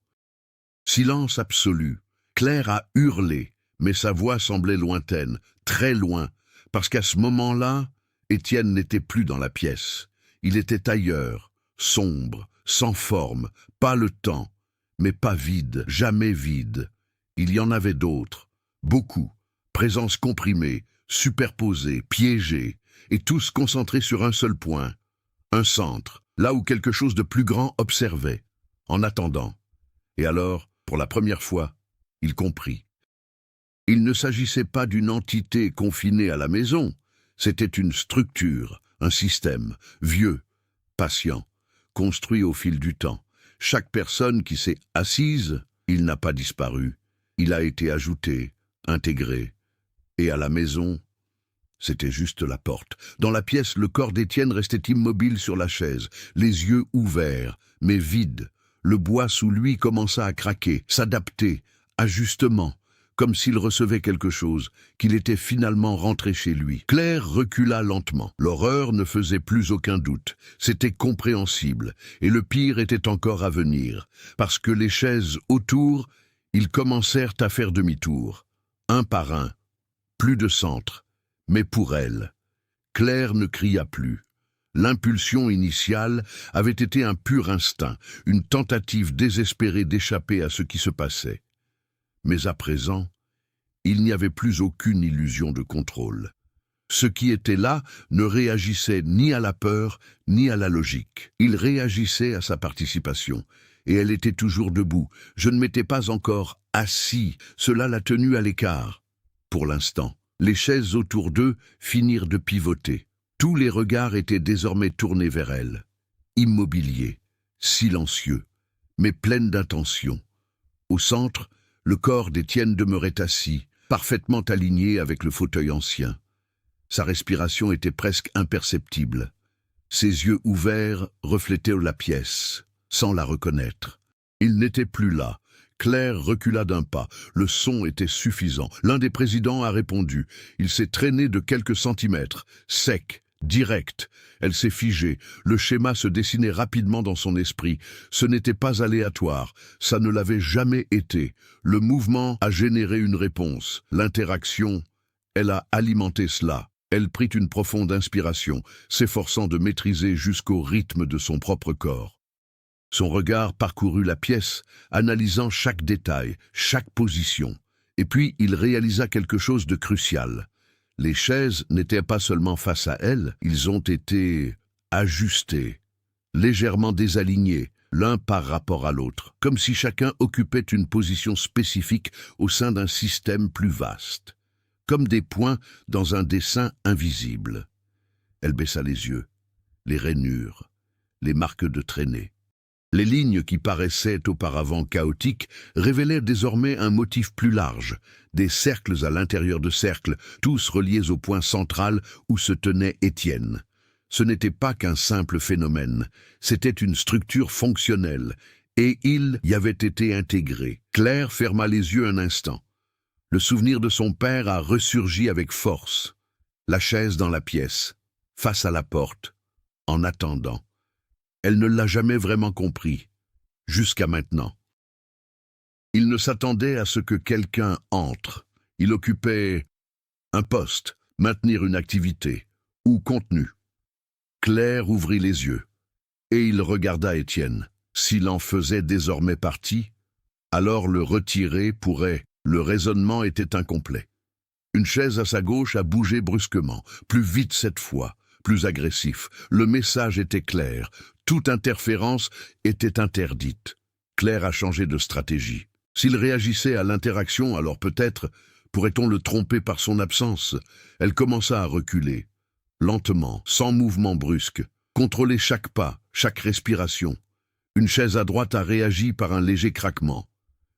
[SPEAKER 1] Silence absolu. Claire a hurlé, mais sa voix semblait lointaine, très loin, parce qu'à ce moment-là, Étienne n'était plus dans la pièce. Il était ailleurs, sombre, sans forme, pas le temps, mais pas vide, jamais vide. Il y en avait d'autres, beaucoup, présence comprimée, superposés, piégés, et tous concentrés sur un seul point, un centre, là où quelque chose de plus grand observait, en attendant. Et alors, pour la première fois, il comprit. Il ne s'agissait pas d'une entité confinée à la maison, c'était une structure, un système, vieux, patient, construit au fil du temps. Chaque personne qui s'est assise, Il n'a pas disparu. Il a été ajouté, intégré. Et à la maison, c'était juste la porte. Dans la pièce, le corps d'Étienne restait immobile sur la chaise, les yeux ouverts, mais vides. Le bois sous lui commença à craquer, s'adapter, ajustement, comme s'il recevait quelque chose, qu'il était finalement rentré chez lui. Claire recula lentement. L'horreur ne faisait plus aucun doute. C'était compréhensible, et le pire était encore à venir, parce que les chaises autour, ils commencèrent à faire demi-tour, un par un. Plus de centre, mais pour elle. Claire ne cria plus. L'impulsion initiale avait été un pur instinct, une tentative désespérée d'échapper à ce qui se passait. Mais à présent, il n'y avait plus aucune illusion de contrôle. Ce qui était là ne réagissait ni à la peur, ni à la logique. Il réagissait à sa participation, et elle était toujours debout. Je ne m'étais pas encore assis, cela l'a tenue à l'écart. Pour l'instant, les chaises autour d'eux finirent de pivoter. Tous les regards étaient désormais tournés vers elle, immobiliers, silencieux, mais pleines d'intention. Au centre, le corps d'Étienne demeurait assis, parfaitement aligné avec le fauteuil ancien. Sa respiration était presque imperceptible. Ses yeux ouverts reflétaient la pièce, sans la reconnaître. Il n'était plus là. Claire recula d'un pas. Le son était suffisant. L'un des présidents a répondu. Il s'est traîné de quelques centimètres, sec, direct. Elle s'est figée. Le schéma se dessinait rapidement dans son esprit. Ce n'était pas aléatoire. Ça ne l'avait jamais été. Le mouvement a généré une réponse. L'interaction, elle a alimenté cela. Elle prit une profonde inspiration, s'efforçant de maîtriser jusqu'au rythme de son propre corps. Son regard parcourut la pièce, analysant chaque détail, chaque position. Et puis il réalisa quelque chose de crucial. Les chaises n'étaient pas seulement face à elle, ils ont été ajustés, légèrement désalignés, l'un par rapport à l'autre, comme si chacun occupait une position spécifique au sein d'un système plus vaste, comme des points dans un dessin invisible. Elle baissa les yeux, les rainures, les marques de traînée. Les lignes qui paraissaient auparavant chaotiques révélaient désormais un motif plus large, des cercles à l'intérieur de cercles, tous reliés au point central où se tenait Étienne. Ce n'était pas qu'un simple phénomène, c'était une structure fonctionnelle, et il y avait été intégré. Claire ferma les yeux un instant. Le souvenir de son père a ressurgi avec force. La chaise dans la pièce, face à la porte, en attendant. Elle ne l'a jamais vraiment compris, jusqu'à maintenant. Il ne s'attendait à ce que quelqu'un entre. Il occupait un poste, maintenir une activité, ou contenu. Claire ouvrit les yeux, et il regarda Étienne. S'il en faisait désormais partie, alors le retirer pourrait. Le raisonnement était incomplet. Une chaise à sa gauche a bougé brusquement, plus vite cette fois, plus agressif. Le message était clair. Toute interférence était interdite. Claire a changé de stratégie. S'il réagissait à l'interaction, alors peut-être pourrait-on le tromper par son absence. Elle commença à reculer, lentement, sans mouvement brusque, contrôler chaque pas, chaque respiration. Une chaise à droite a réagi par un léger craquement.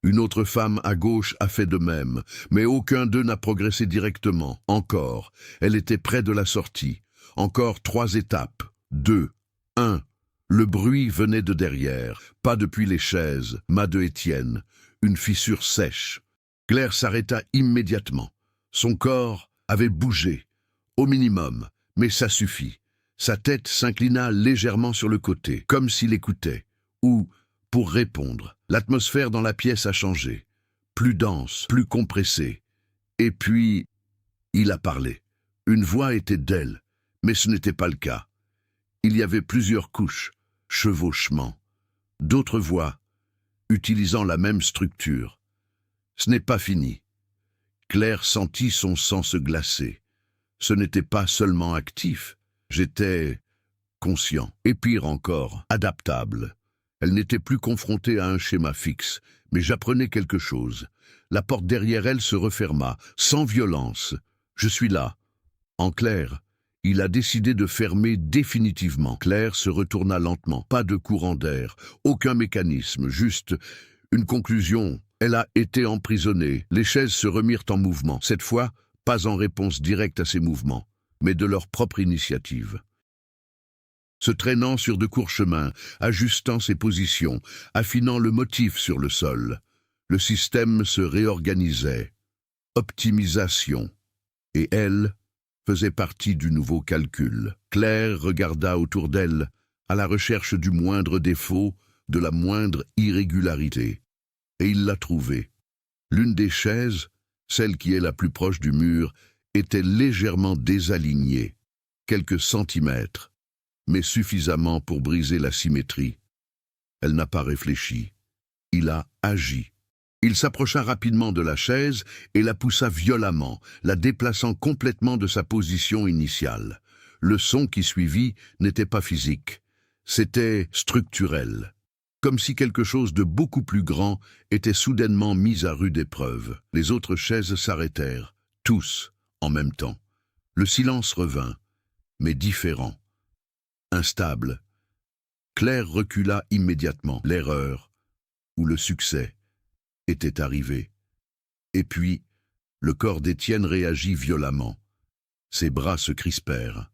[SPEAKER 1] Une autre femme à gauche a fait de même, mais aucun d'eux n'a progressé directement. Encore, elle était près de la sortie. Encore 3 étapes. 2, 1. Le bruit venait de derrière, pas depuis les chaises, mas de Étienne. Une fissure sèche. Claire s'arrêta immédiatement. Son corps avait bougé, au minimum, mais ça suffit. Sa tête s'inclina légèrement sur le côté, comme s'il écoutait, ou pour répondre. L'atmosphère dans la pièce a changé, plus dense, plus compressée. Et puis, il a parlé. Une voix était d'elle, mais ce n'était pas le cas. Il y avait plusieurs couches, chevauchements, d'autres voix, utilisant la même structure. Ce n'est pas fini. Claire sentit son sang se glacer. Ce n'était pas seulement actif, j'étais conscient, et pire encore, adaptable. Elle n'était plus confrontée à un schéma fixe, mais j'apprenais quelque chose. La porte derrière elle se referma, sans violence. Je suis là. En clair, il a décidé de fermer définitivement. Claire se retourna lentement, pas de courant d'air, aucun mécanisme, juste une conclusion Elle a été emprisonnée. Les chaises se remirent en mouvement. Cette fois, pas en réponse directe à ces mouvements, mais de leur propre initiative. Se traînant sur de courts chemins, ajustant ses positions, affinant le motif sur le sol, le système se réorganisait. Optimisation. Et elle faisait partie du nouveau calcul. Claire regarda autour d'elle, à la recherche du moindre défaut, de la moindre irrégularité. Et il l'a trouvée. L'une des chaises, celle qui est la plus proche du mur, était légèrement désalignée, quelques centimètres, mais suffisamment pour briser la symétrie. Elle n'a pas réfléchi. Il a agi. Il s'approcha rapidement de la chaise et la poussa violemment, la déplaçant complètement de sa position initiale. Le son qui suivit n'était pas physique, c'était structurel, comme si quelque chose de beaucoup plus grand était soudainement mis à rude épreuve. Les autres chaises s'arrêtèrent, tous, en même temps. Le silence revint, mais différent, instable. Claire recula immédiatement. L'erreur, ou le succès, était arrivé. Et puis, le corps d'Étienne réagit violemment. Ses bras se crispèrent.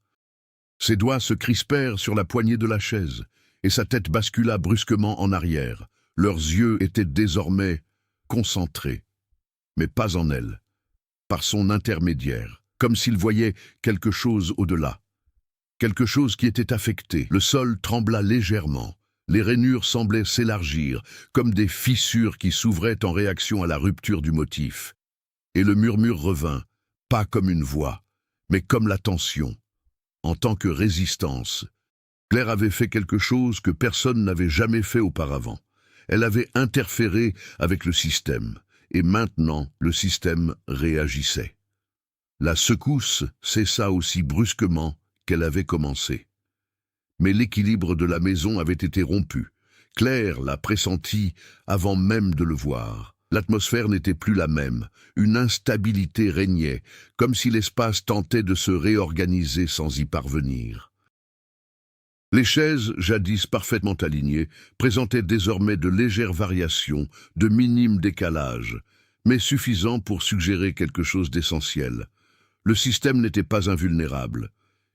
[SPEAKER 1] Ses doigts se crispèrent sur la poignée de la chaise, et sa tête bascula brusquement en arrière. Leurs yeux étaient désormais concentrés, mais pas en elle, par son intermédiaire, comme s'il voyait quelque chose au-delà, quelque chose qui était affecté. Le sol trembla légèrement. Les rainures semblaient s'élargir, comme des fissures qui s'ouvraient en réaction à la rupture du motif. Et le murmure revint, pas comme une voix, mais comme la tension. En tant que résistance, Claire avait fait quelque chose que personne n'avait jamais fait auparavant. Elle avait interféré avec le système, et maintenant le système réagissait. La secousse cessa aussi brusquement qu'elle avait commencé. Mais l'équilibre de la maison avait été rompu. Claire l'a pressenti avant même de le voir. L'atmosphère n'était plus la même. Une instabilité régnait, comme si l'espace tentait de se réorganiser sans y parvenir. Les chaises, jadis parfaitement alignées, présentaient désormais de légères variations, de minimes décalages, mais suffisants pour suggérer quelque chose d'essentiel. Le système n'était pas invulnérable.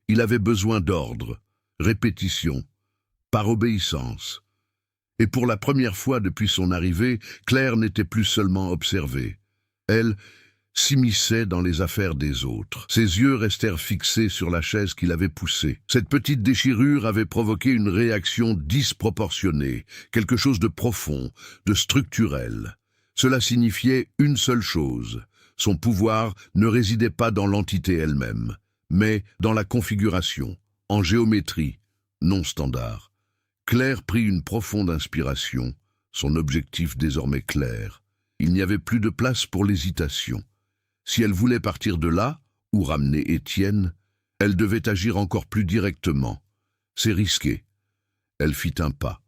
[SPEAKER 1] Il avait besoin d'ordre, répétition, par obéissance. Et pour la première fois depuis son arrivée, Claire n'était plus seulement observée. Elle s'immisçait dans les affaires des autres. Ses yeux restèrent fixés sur la chaise qui l'avait poussée. Cette petite déchirure avait provoqué une réaction disproportionnée, quelque chose de profond, de structurel. Cela signifiait une seule chose. Son pouvoir ne résidait pas dans l'entité elle-même, mais dans la configuration, en géométrie, non standard. Claire prit une profonde inspiration, son objectif désormais clair. Il n'y avait plus de place pour l'hésitation. Si elle voulait partir de là, ou ramener Étienne, elle devait agir encore plus directement. C'est risqué. Elle fit un pas.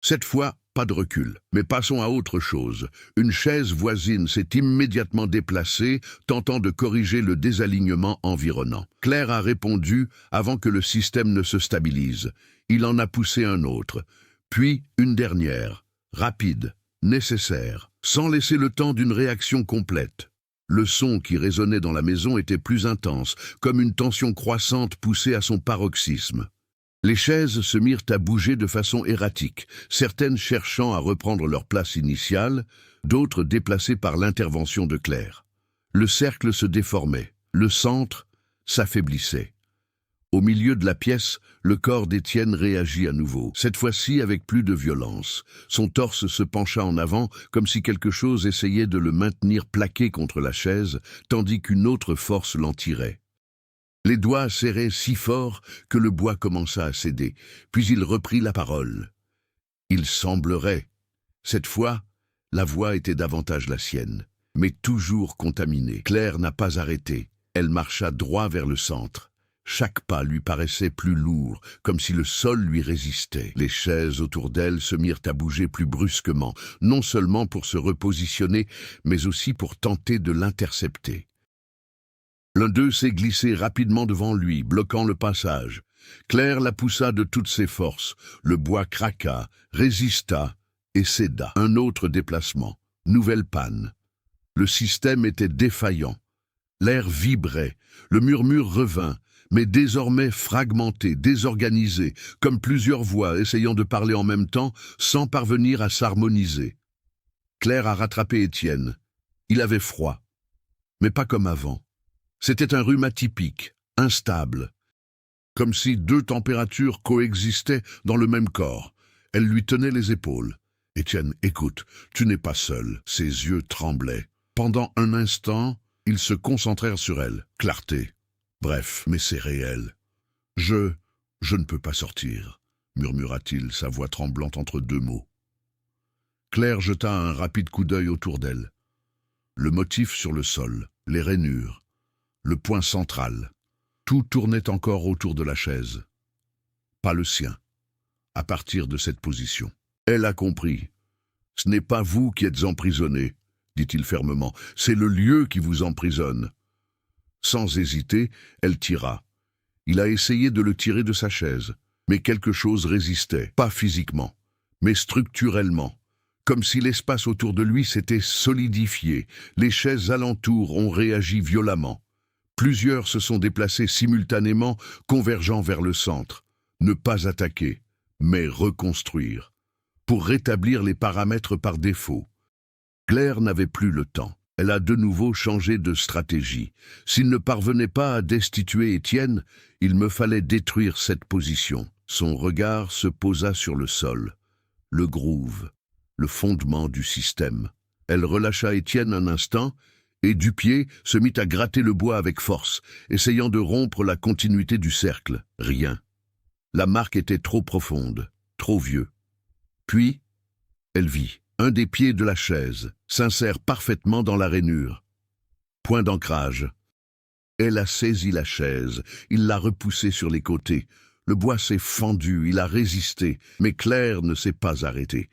[SPEAKER 1] Cette fois, pas de recul, mais passons à autre chose. Une chaise voisine s'est immédiatement déplacée, tentant de corriger le désalignement environnant. Claire a répondu avant que le système ne se stabilise. Il en a poussé un autre, puis une dernière, rapide, nécessaire, sans laisser le temps d'une réaction complète. Le son qui résonnait dans la maison était plus intense, comme une tension croissante poussée à son paroxysme. Les chaises se mirent à bouger de façon erratique, certaines cherchant à reprendre leur place initiale, d'autres déplacées par l'intervention de Claire. Le cercle se déformait, le centre s'affaiblissait. Au milieu de la pièce, le corps d'Étienne réagit à nouveau, cette fois-ci avec plus de violence. Son torse se pencha en avant, comme si quelque chose essayait de le maintenir plaqué contre la chaise, tandis qu'une autre force l'en tirait. Les doigts serraient si fort que le bois commença à céder, puis il reprit la parole. Il semblerait. Cette fois, la voix était davantage la sienne, mais toujours contaminée. Claire n'a pas arrêté. Elle marcha droit vers le centre. Chaque pas lui paraissait plus lourd, comme si le sol lui résistait. Les chaises autour d'elle se mirent à bouger plus brusquement, non seulement pour se repositionner, mais aussi pour tenter de l'intercepter. L'un d'eux s'est glissé rapidement devant lui, bloquant le passage. Claire la poussa de toutes ses forces. Le bois craqua, résista et céda. Un autre déplacement, Nouvelle panne. Le système était défaillant. L'air vibrait, le murmure revint, mais désormais fragmenté, désorganisé, comme plusieurs voix essayant de parler en même temps sans parvenir à s'harmoniser. Claire a rattrapé Étienne. Il avait froid, mais pas comme avant. C'était un rhume atypique, instable, comme si deux températures coexistaient dans le même corps. Elle lui tenait les épaules. « Étienne, écoute, tu n'es pas seul. » Ses yeux tremblaient. Pendant un instant, ils se concentrèrent sur elle. Clarté. Bref, mais c'est réel. « Je ne peux pas sortir, » murmura-t-il, sa voix tremblante entre deux mots. Claire jeta un rapide coup d'œil autour d'elle. Le motif sur le sol, les rainures, le point central. Tout tournait encore autour de la chaise. Pas le sien. À partir de cette position. Elle a compris. « Ce n'est pas vous qui êtes emprisonné, » dit-il fermement. « C'est le lieu qui vous emprisonne. » Sans hésiter, elle tira. Il a essayé de le tirer de sa chaise, mais quelque chose résistait, pas physiquement, mais structurellement. Comme si l'espace autour de lui s'était solidifié, les chaises alentour ont réagi violemment. Plusieurs se sont déplacés simultanément, convergeant vers le centre. Ne pas attaquer, mais reconstruire, pour rétablir les paramètres par défaut. Claire n'avait plus le temps. Elle a de nouveau changé de stratégie. S'il ne parvenait pas à destituer Étienne, il me fallait détruire cette position. Son regard se posa sur le sol, le groove, le fondement du système. Elle relâcha Étienne un instant, et du pied se mit à gratter le bois avec force, essayant de rompre la continuité du cercle. Rien. La marque était trop profonde, trop vieux. Puis, elle vit. Un des pieds de la chaise s'insère parfaitement dans la rainure. Point d'ancrage. Elle a saisi la chaise, il l'a repoussée sur les côtés. Le bois s'est fendu, il a résisté, mais Claire ne s'est pas arrêtée.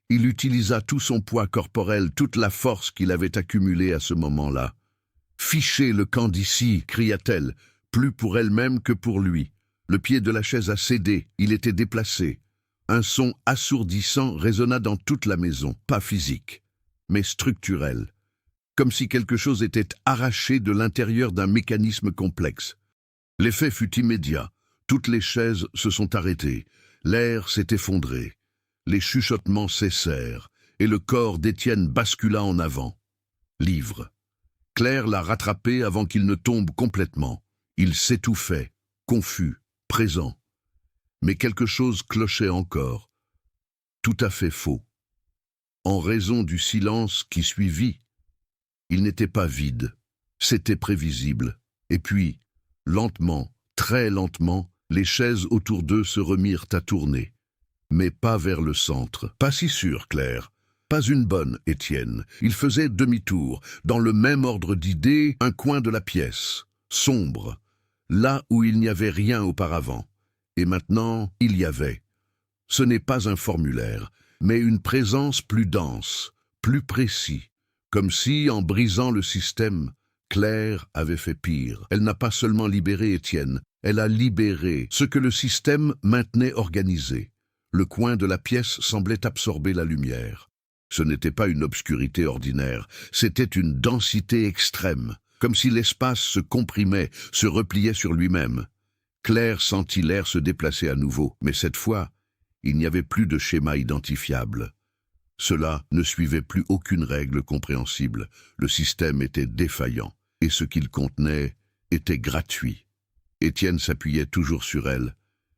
[SPEAKER 1] Il utilisa tout son poids corporel, toute la force qu'il avait accumulée à ce moment-là. « Fichez le camp d'ici » cria-t-elle, plus pour elle-même que pour lui. Le pied de la chaise a cédé, il était déplacé. Un son assourdissant résonna dans toute la maison, pas physique, mais structurel, comme si quelque chose était arraché de l'intérieur d'un mécanisme complexe. L'effet fut immédiat, toutes les chaises se sont arrêtées, l'air s'est effondré, les chuchotements cessèrent, et le corps d'Étienne bascula en avant. L'ivre. Claire l'a rattrapé avant qu'il ne tombe complètement. Il s'étouffait, confus, présent. Mais quelque chose clochait encore. Tout à fait faux. En raison du silence qui suivit, il n'était pas vide, c'était prévisible. Et puis, lentement, très lentement, les chaises autour d'eux se remirent à tourner. Mais pas vers le centre. Pas si sûr, Claire. Pas une bonne, Étienne. Il faisait demi-tour, dans le même ordre d'idées, un coin de la pièce, sombre, là où il n'y avait rien auparavant. Et maintenant, il y avait. Ce n'est pas un formulaire, mais une présence plus dense, plus précis, comme si, en brisant le système, Claire avait fait pire. Elle n'a pas seulement libéré Étienne, elle a libéré ce que le système maintenait organisé. Le coin de la pièce semblait absorber la lumière. Ce n'était pas une obscurité ordinaire, c'était une densité extrême, comme si l'espace se comprimait, se repliait sur lui-même. Claire sentit l'air se déplacer à nouveau, mais cette fois, il n'y avait plus de schéma identifiable. Cela ne suivait plus aucune règle compréhensible. Le système était défaillant, et ce qu'il contenait était gratuit. Étienne s'appuyait toujours sur elle,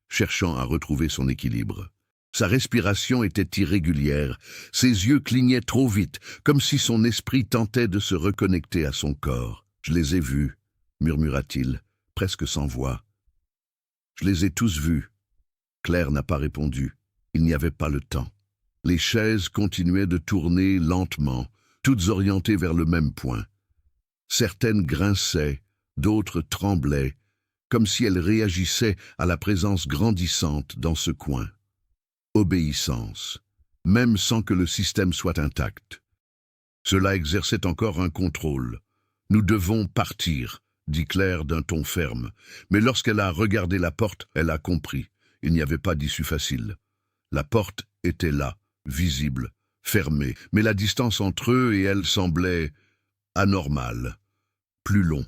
[SPEAKER 1] cherchant à retrouver son équilibre. Sa respiration était irrégulière, ses yeux clignaient trop vite, comme si son esprit tentait de se reconnecter à son corps. « Je les ai vus », murmura-t-il, presque sans voix. « Je les ai tous vus. » Claire n'a pas répondu. Il n'y avait pas le temps. Les chaises continuaient de tourner lentement, toutes orientées vers le même point. Certaines grinçaient, d'autres tremblaient, comme si elles réagissaient à la présence grandissante dans ce coin. Obéissance, même sans que le système soit intact. Cela exerçait encore un contrôle. « Nous devons partir », dit Claire d'un ton ferme, mais lorsqu'elle a regardé la porte, elle a compris. Il n'y avait pas d'issue facile. La porte était là, visible, fermés, mais la distance entre eux et elle semblait anormale, plus long,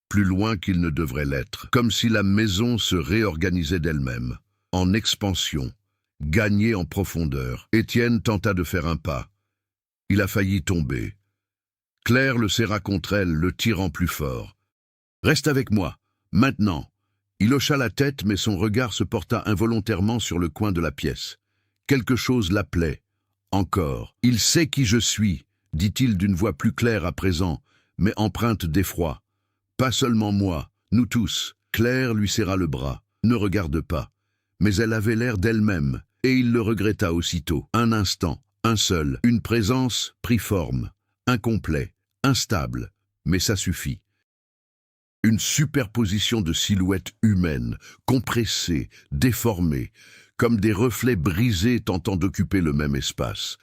[SPEAKER 1] plus loin qu'il ne devrait l'être, comme si la maison se réorganisait d'elle-même, en expansion, gagnée en profondeur. Étienne tenta de faire un pas. Il a failli tomber. Claire le serra contre elle, le tirant plus fort. « Reste avec moi, maintenant !» Il hocha la tête, mais son regard se porta involontairement sur le coin de la pièce. Quelque chose l'appelait. Encore. « Il sait qui je suis !» dit-il d'une voix plus claire à présent, mais empreinte d'effroi. « Pas seulement moi, nous tous. » Claire lui serra le bras. « Ne regarde pas. » Mais elle avait l'air d'elle-même, et il le regretta aussitôt. Un instant, un seul, une présence prit forme, incomplet, instable, mais ça suffit. Une superposition de silhouettes humaines, compressées, déformées, comme des reflets brisés tentant d'occuper le même espace.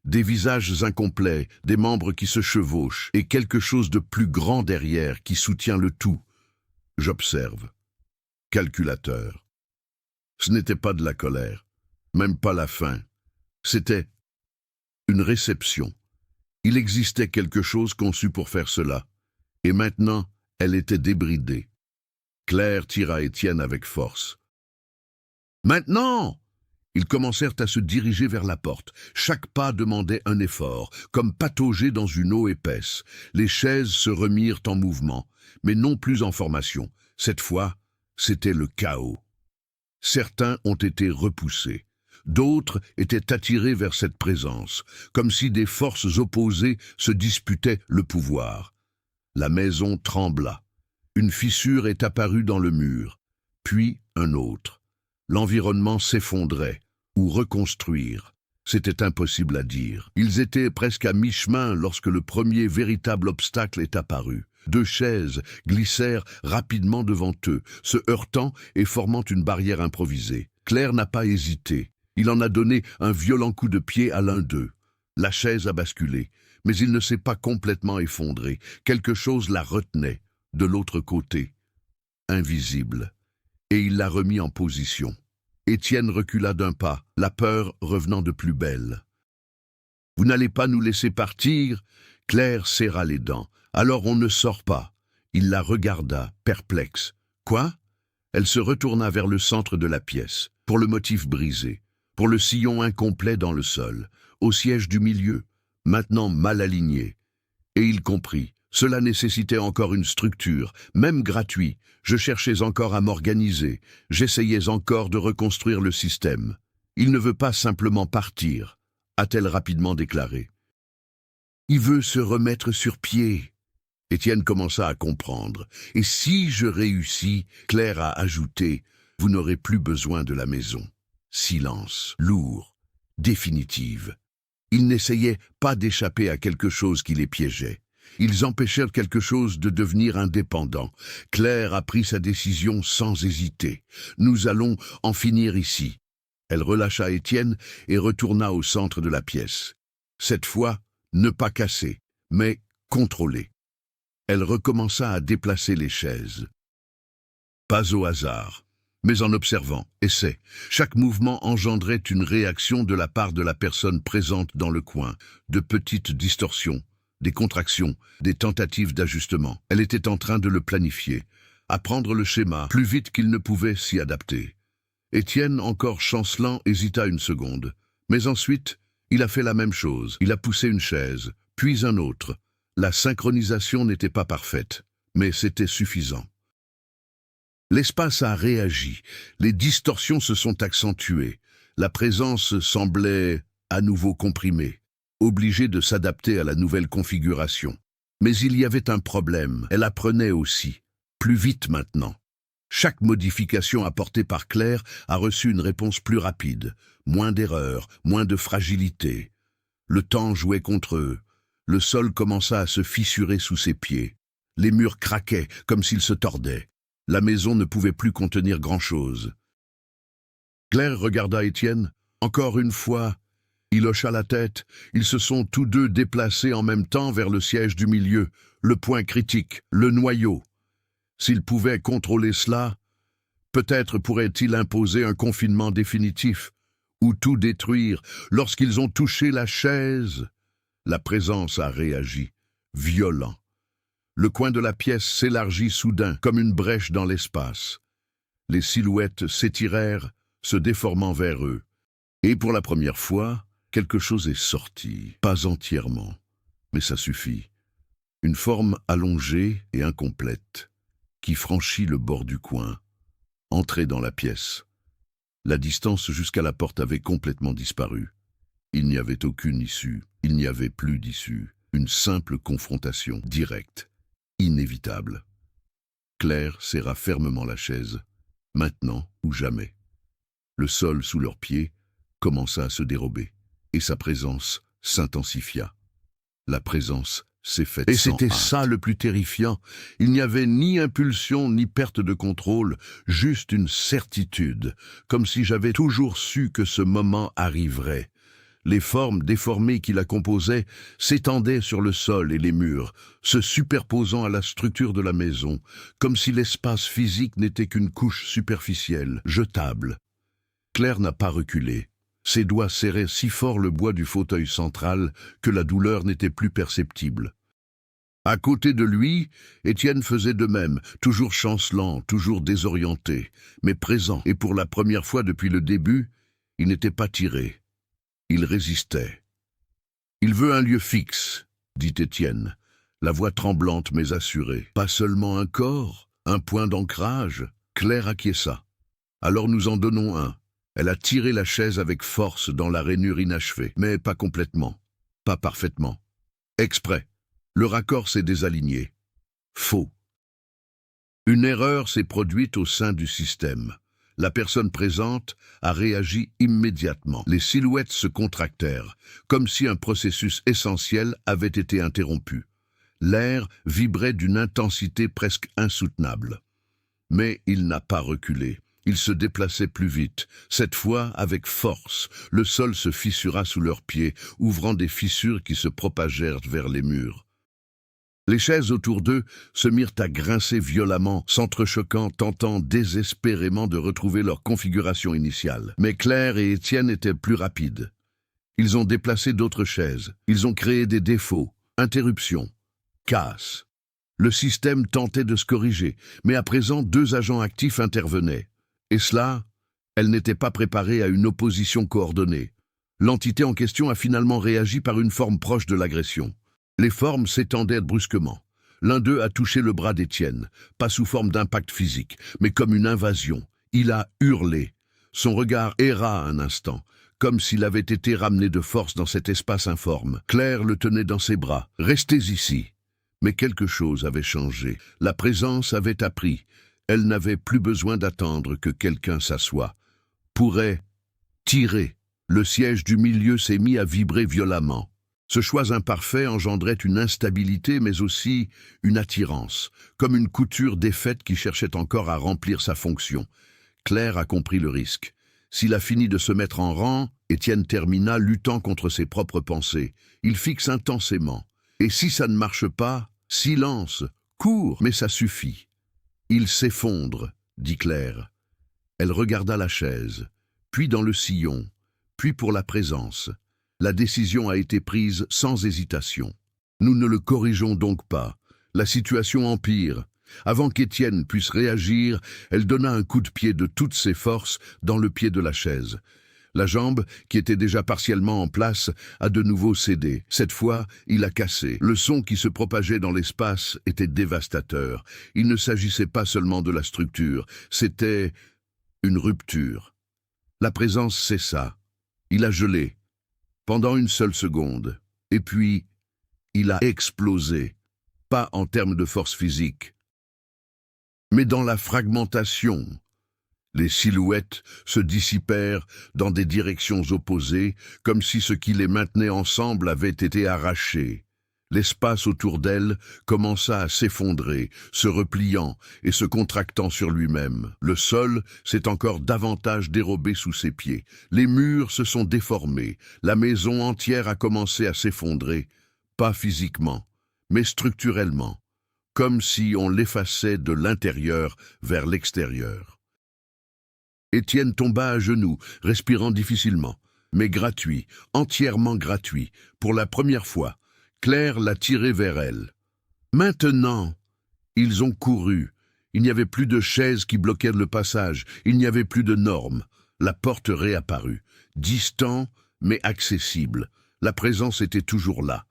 [SPEAKER 1] Des visages incomplets, des membres qui se chevauchent, et quelque chose de plus grand derrière qui soutient le tout. J'observe. Calculateur. Ce n'était pas de la colère, même pas la faim. C'était une réception. Il existait quelque chose conçu pour faire cela. Et maintenant, elle était débridée. Claire tira Étienne avec force. « Maintenant !» Ils commencèrent à se diriger vers la porte. Chaque pas demandait un effort, comme patauger dans une eau épaisse. Les chaises se remirent en mouvement, mais non plus en formation. Cette fois, c'était le chaos. Certains ont été repoussés. D'autres étaient attirés vers cette présence, comme si des forces opposées se disputaient le pouvoir. La maison trembla. Une fissure est apparue dans le mur, puis un autre. L'environnement s'effondrait, ou reconstruire. C'était impossible à dire. Ils étaient presque à mi-chemin lorsque le premier véritable obstacle est apparu. 2 chaises glissèrent rapidement devant eux, se heurtant et formant une barrière improvisée. Claire n'a pas hésité. Il en a donné un violent coup de pied à l'un d'eux. La chaise a basculé, mais il ne s'est pas complètement effondré. Quelque chose la retenait, de l'autre côté, invisible, et il l'a remis en position. Étienne recula d'un pas, la peur revenant de plus belle. « Vous n'allez pas nous laisser partir ?» Claire serra les dents. « Alors on ne sort pas. » Il la regarda, perplexe. « Quoi ?» Elle se retourna vers le centre de la pièce, pour le motif brisé, pour le sillon incomplet dans le sol, au siège du milieu, maintenant mal aligné. Et il comprit. Cela nécessitait encore une structure, même gratuite. Je cherchais encore à m'organiser. J'essayais encore de reconstruire le système. Il ne veut pas simplement partir, a-t-elle rapidement déclaré. Il veut se remettre sur pied. Étienne commença à comprendre. Et si je réussis, Claire a ajouté, vous n'aurez plus besoin de la maison. Silence, lourd, définitive. Ils n'essayaient pas d'échapper à quelque chose qui les piégeait. Ils empêchèrent quelque chose de devenir indépendant. Claire a pris sa décision sans hésiter. Nous allons en finir ici. Elle relâcha Étienne et retourna au centre de la pièce. Cette fois, ne pas casser, mais contrôler. Elle recommença à déplacer les chaises. Pas au hasard, mais en observant, essai. Chaque mouvement engendrait une réaction de la part de la personne présente dans le coin, de petites distorsions, des contractions, des tentatives d'ajustement. Elle était en train de le planifier, apprendre le schéma, plus vite qu'il ne pouvait s'y adapter. Étienne, encore chancelant, hésita une seconde. Mais ensuite, il a fait la même chose. Il a poussé une chaise, puis un autre. La synchronisation n'était pas parfaite, mais c'était suffisant. L'espace a réagi, les distorsions se sont accentuées, la présence semblait à nouveau comprimée, obligée de s'adapter à la nouvelle configuration. Mais il y avait un problème, elle apprenait aussi, plus vite maintenant. Chaque modification apportée par Claire a reçu une réponse plus rapide, moins d'erreurs, moins de fragilité. Le temps jouait contre eux. Le sol commença à se fissurer sous ses pieds. Les murs craquaient comme s'ils se tordaient. La maison ne pouvait plus contenir grand-chose. Claire regarda Étienne. Encore une fois, il hocha la tête. Ils se sont tous deux déplacés en même temps vers le siège du milieu, le point critique, le noyau. S'il pouvait contrôler cela, peut-être pourrait-il imposer un confinement définitif, ou tout détruire. Lorsqu'ils ont touché la chaise, la présence a réagi, violent. Le coin de la pièce s'élargit soudain, comme une brèche dans l'espace. Les silhouettes s'étirèrent, se déformant vers eux. Et pour la première fois, quelque chose est sorti. Pas entièrement, mais ça suffit. Une forme allongée et incomplète, qui franchit le bord du coin, entrait dans la pièce. La distance jusqu'à la porte avait complètement disparu. Il n'y avait aucune issue, il n'y avait plus d'issue. Une simple confrontation, directe, inévitable. Claire serra fermement la chaise, maintenant ou jamais. Le sol sous leurs pieds commença à se dérober, et sa présence s'intensifia. La présence s'est faite sans hâte. Et c'était ça le plus terrifiant. Il n'y avait ni impulsion ni perte de contrôle, juste une certitude, comme si j'avais toujours su que ce moment arriverait. Les formes déformées qui la composaient s'étendaient sur le sol et les murs, se superposant à la structure de la maison, comme si l'espace physique n'était qu'une couche superficielle, jetable. Claire n'a pas reculé. Ses doigts serraient si fort le bois du fauteuil central que la douleur n'était plus perceptible. À côté de lui, Étienne faisait de même, toujours chancelant, toujours désorienté, mais présent, et pour la première fois depuis le début, il n'était pas tiré. Il résistait. « Il veut un lieu fixe, » dit Étienne, la voix tremblante mais assurée. « Pas seulement un corps, un point d'ancrage. » Claire acquiesça. « Alors nous en donnons un. » Elle a tiré la chaise avec force dans la rainure inachevée, mais pas complètement, pas parfaitement. Exprès. Le raccord s'est désaligné. Faux. Une erreur s'est produite au sein du système. La personne présente a réagi immédiatement. Les silhouettes se contractèrent, comme si un processus essentiel avait été interrompu. L'air vibrait d'une intensité presque insoutenable. Mais il n'a pas reculé. Il se déplaçait plus vite, cette fois avec force. Le sol se fissura sous leurs pieds, ouvrant des fissures qui se propagèrent vers les murs. Les chaises autour d'eux se mirent à grincer violemment, s'entrechoquant, tentant désespérément de retrouver leur configuration initiale. Mais Claire et Étienne étaient plus rapides. Ils ont déplacé d'autres chaises. Ils ont créé des défauts, interruptions, casses. Le système tentait de se corriger, mais à présent 2 agents actifs intervenaient. Et cela, elle n'était pas préparée à une opposition coordonnée. L'entité en question a finalement réagi par une forme proche de l'agression. Les formes s'étendaient brusquement. L'un d'eux a touché le bras d'Étienne, pas sous forme d'impact physique, mais comme une invasion. Il a hurlé. Son regard erra un instant, comme s'il avait été ramené de force dans cet espace informe. Claire le tenait dans ses bras. « Restez ici !» Mais quelque chose avait changé. La présence avait appris. Elle n'avait plus besoin d'attendre que quelqu'un s'assoie. Pourrait tirer. Le siège du milieu s'est mis à vibrer violemment. Ce choix imparfait engendrait une instabilité mais aussi une attirance, comme une couture défaite qui cherchait encore à remplir sa fonction. Claire a compris le risque. S'il a fini de se mettre en rang, Étienne termina luttant contre ses propres pensées. Il fixe intensément. Et si ça ne marche pas, silence, cours, mais ça suffit. Il s'effondre, dit Claire. Elle regarda la chaise, puis dans le sillon, puis pour la présence. La décision a été prise sans hésitation. Nous ne le corrigeons donc pas. La situation empire. Avant qu'Étienne puisse réagir, elle donna un coup de pied de toutes ses forces dans le pied de la chaise. La jambe, qui était déjà partiellement en place, a de nouveau cédé. Cette fois, il a cassé. Le son qui se propageait dans l'espace était dévastateur. Il ne s'agissait pas seulement de la structure, c'était une rupture. La présence cessa. Il a gelé, pendant une seule seconde. Et puis, il a explosé. Pas en termes de force physique, mais dans la fragmentation. Les silhouettes se dissipèrent dans des directions opposées, comme si ce qui les maintenait ensemble avait été arraché. L'espace autour d'elles commença à s'effondrer, se repliant et se contractant sur lui-même. Le sol s'est encore davantage dérobé sous ses pieds. Les murs se sont déformés. La maison entière a commencé à s'effondrer, pas physiquement, mais structurellement, comme si on l'effaçait de l'intérieur vers l'extérieur. Étienne tomba à genoux, respirant difficilement. Mais gratuit, entièrement gratuit. Pour la première fois, Claire l'a tiré vers elle. Maintenant, ils ont couru. Il n'y avait plus de chaises qui bloquaient le passage. Il n'y avait plus de normes. La porte réapparut. Distant, mais accessible. La présence était toujours là.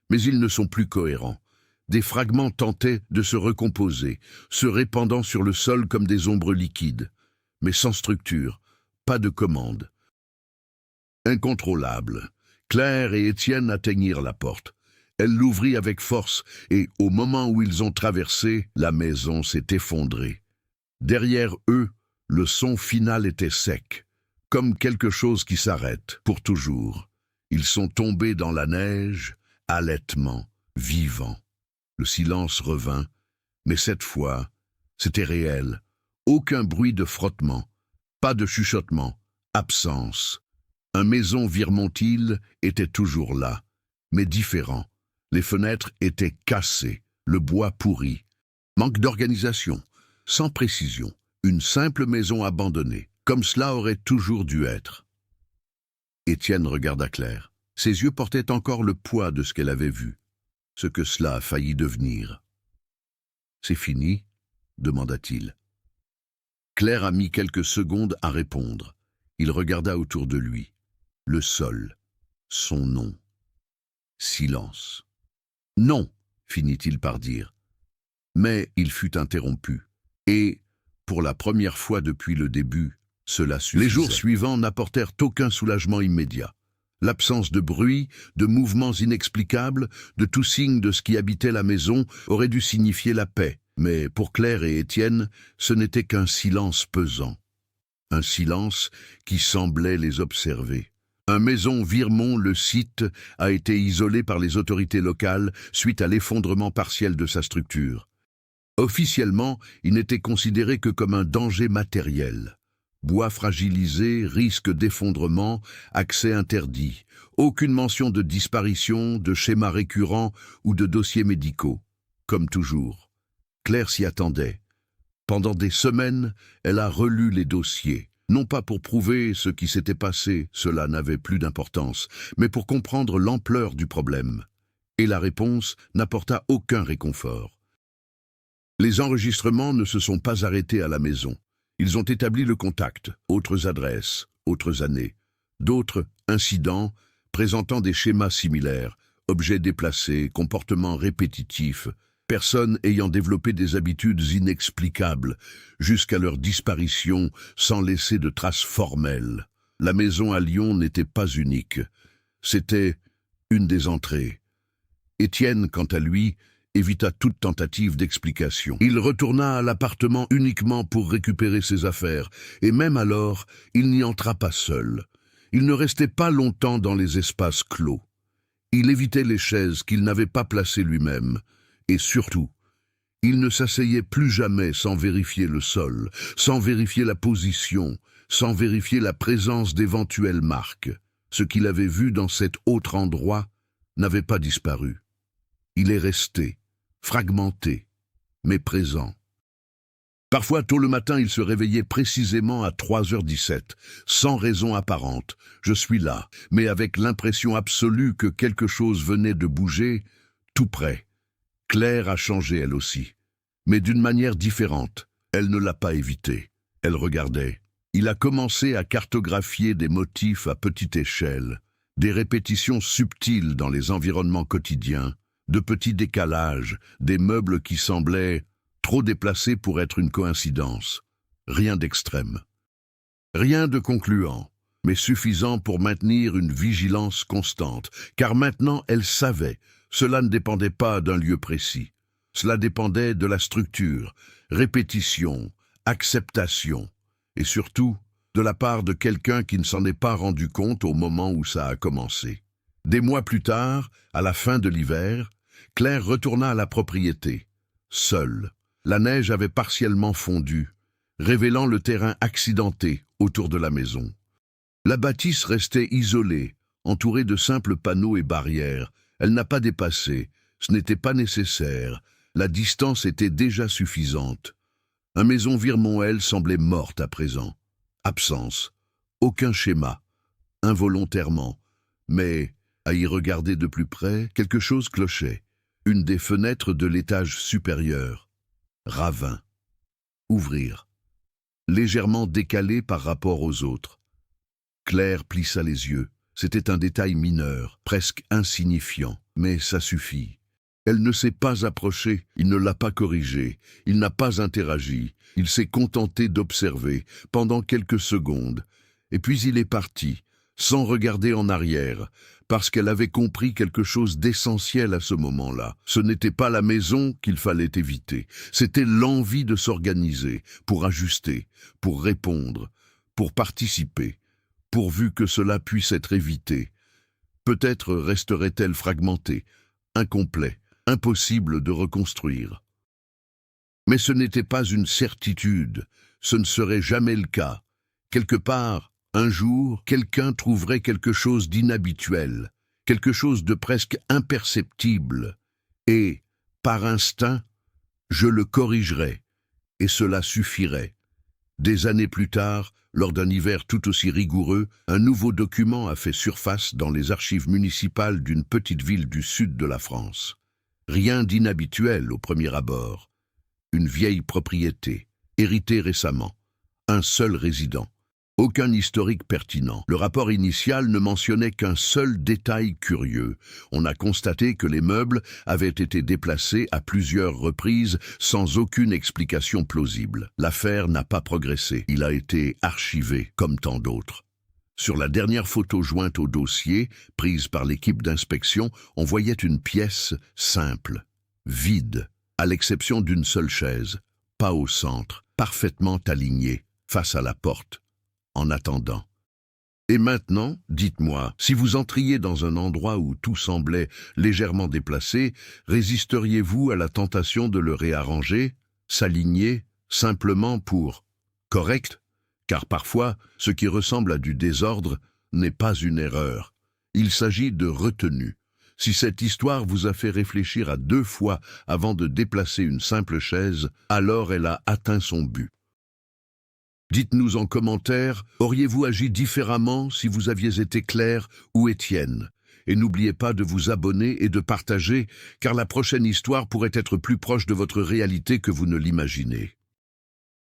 [SPEAKER 1] Mais ils ne sont plus cohérents. Des fragments tentaient de se recomposer, se répandant sur le sol comme des ombres liquides. Mais sans structure, pas de commande. Incontrôlable, Claire et Étienne atteignirent la porte. Elle l'ouvrit avec force et, au moment où ils ont traversé, la maison s'est effondrée. Derrière eux, le son final était sec, comme quelque chose qui s'arrête pour toujours. Ils sont tombés dans la neige, haletement, vivants. Le silence revint, mais cette fois, c'était réel. Aucun bruit de frottement, pas de chuchotement, absence. Un maison Virmontil était toujours là, mais différent. Les fenêtres étaient cassées, le bois pourri. Manque d'organisation, sans précision, une simple maison abandonnée, comme cela aurait toujours dû être. Étienne regarda Claire. Ses yeux portaient encore le poids de ce qu'elle avait vu, ce que cela a failli devenir. « C'est fini ?» demanda-t-il. Claire a mis quelques secondes à répondre. Il regarda autour de lui. Le sol, son nom. Silence. « Non !» finit-il par dire. Mais il fut interrompu. Et, pour la première fois depuis le début, cela suffisait. Les jours suivants n'apportèrent aucun soulagement immédiat. L'absence de bruit, de mouvements inexplicables, de tout signe de ce qui habitait la maison aurait dû signifier la paix. Mais pour Claire et Étienne, ce n'était qu'un silence pesant. Un silence qui semblait les observer. Un maison Virmont, le site, a été isolé par les autorités locales suite à l'effondrement partiel de sa structure. Officiellement, il n'était considéré que comme un danger matériel. Bois fragilisé, risque d'effondrement, accès interdit. Aucune mention de disparition, de schémas récurrents ou de dossiers médicaux. Comme toujours. Claire s'y attendait. Pendant des semaines, elle a relu les dossiers. Non pas pour prouver ce qui s'était passé, cela n'avait plus d'importance, mais pour comprendre l'ampleur du problème. Et la réponse n'apporta aucun réconfort. Les enregistrements ne se sont pas arrêtés à la maison. Ils ont établi le contact, autres adresses, autres années. D'autres incidents présentant des schémas similaires, objets déplacés, comportements répétitifs, personnes ayant développé des habitudes inexplicables, jusqu'à leur disparition sans laisser de traces formelles. La maison à Lyon n'était pas unique. C'était une des entrées. Étienne, quant à lui, évita toute tentative d'explication. Il retourna à l'appartement uniquement pour récupérer ses affaires, et même alors, il n'y entra pas seul. Il ne restait pas longtemps dans les espaces clos. Il évitait les chaises qu'il n'avait pas placées lui-même. Et surtout, il ne s'asseyait plus jamais sans vérifier le sol, sans vérifier la position, sans vérifier la présence d'éventuelles marques. Ce qu'il avait vu dans cet autre endroit n'avait pas disparu. Il est resté, fragmenté, mais présent. Parfois, tôt le matin, il se réveillait précisément à 3h17, sans raison apparente. Je suis là, mais avec l'impression absolue que quelque chose venait de bouger, tout près. Claire a changé elle aussi, mais d'une manière différente. Elle ne l'a pas évité. Elle regardait. Il a commencé à cartographier des motifs à petite échelle, des répétitions subtiles dans les environnements quotidiens, de petits décalages, des meubles qui semblaient trop déplacés pour être une coïncidence. Rien d'extrême. Rien de concluant, mais suffisant pour maintenir une vigilance constante, car maintenant elle savait. Cela ne dépendait pas d'un lieu précis. Cela dépendait de la structure, répétition, acceptation, et surtout de la part de quelqu'un qui ne s'en est pas rendu compte au moment où ça a commencé. Des mois plus tard, à la fin de l'hiver, Claire retourna à la propriété, seule. La neige avait partiellement fondu, révélant le terrain accidenté autour de la maison. La bâtisse restait isolée, entourée de simples panneaux et barrières. Elle n'a pas dépassé, ce n'était pas nécessaire, la distance était déjà suffisante. La maison Virmont, elle, semblait morte à présent, Absence. Aucun schéma. Involontairement. Mais, à y regarder de plus près, quelque chose clochait. Une des fenêtres de l'étage supérieur. Ravin. Ouvrir. Légèrement décalé par rapport aux autres. Claire plissa les yeux. C'était un détail mineur, presque insignifiant, mais ça suffit. Elle ne s'est pas approchée, il ne l'a pas corrigée, il n'a pas interagi, il s'est contenté d'observer pendant quelques secondes, et puis il est parti, sans regarder en arrière, parce qu'elle avait compris quelque chose d'essentiel à ce moment-là. Ce n'était pas la maison qu'il fallait éviter, c'était l'envie de s'organiser, pour ajuster, pour répondre, pour participer, pourvu que cela puisse être évité. Peut-être resterait-elle fragmentée, incomplet, impossible de reconstruire. Mais ce n'était pas une certitude, ce ne serait jamais le cas. Quelque part, un jour, quelqu'un trouverait quelque chose d'inhabituel, quelque chose de presque imperceptible, et, par instinct, je le corrigerais, et cela suffirait. Des années plus tard, lors d'un hiver tout aussi rigoureux, un nouveau document a fait surface dans les archives municipales d'une petite ville du sud de la France. Rien d'inhabituel au premier abord. Une vieille propriété, héritée récemment. Un seul résident. Aucun historique pertinent. Le rapport initial ne mentionnait qu'un seul détail curieux. On a constaté que les meubles avaient été déplacés à plusieurs reprises sans aucune explication plausible. L'affaire n'a pas progressé. Il a été archivé, comme tant d'autres. Sur la dernière photo jointe au dossier, prise par l'équipe d'inspection, on voyait une pièce simple, vide, à l'exception d'une seule chaise, pas au centre, parfaitement alignée, face à la porte, en attendant. Et maintenant, dites-moi, si vous entriez dans un endroit où tout semblait légèrement déplacé, résisteriez-vous à la tentation de le réarranger, s'aligner, simplement pour correct? Car parfois, ce qui ressemble à du désordre n'est pas une erreur. Il s'agit de retenue. Si cette histoire vous a fait réfléchir à 2 fois avant de déplacer une simple chaise, alors elle a atteint son but. Dites-nous en commentaire, auriez-vous agi différemment si vous aviez été Claire ou Étienne? Et n'oubliez pas de vous abonner et de partager, car la prochaine histoire pourrait être plus proche de votre réalité que vous ne l'imaginez.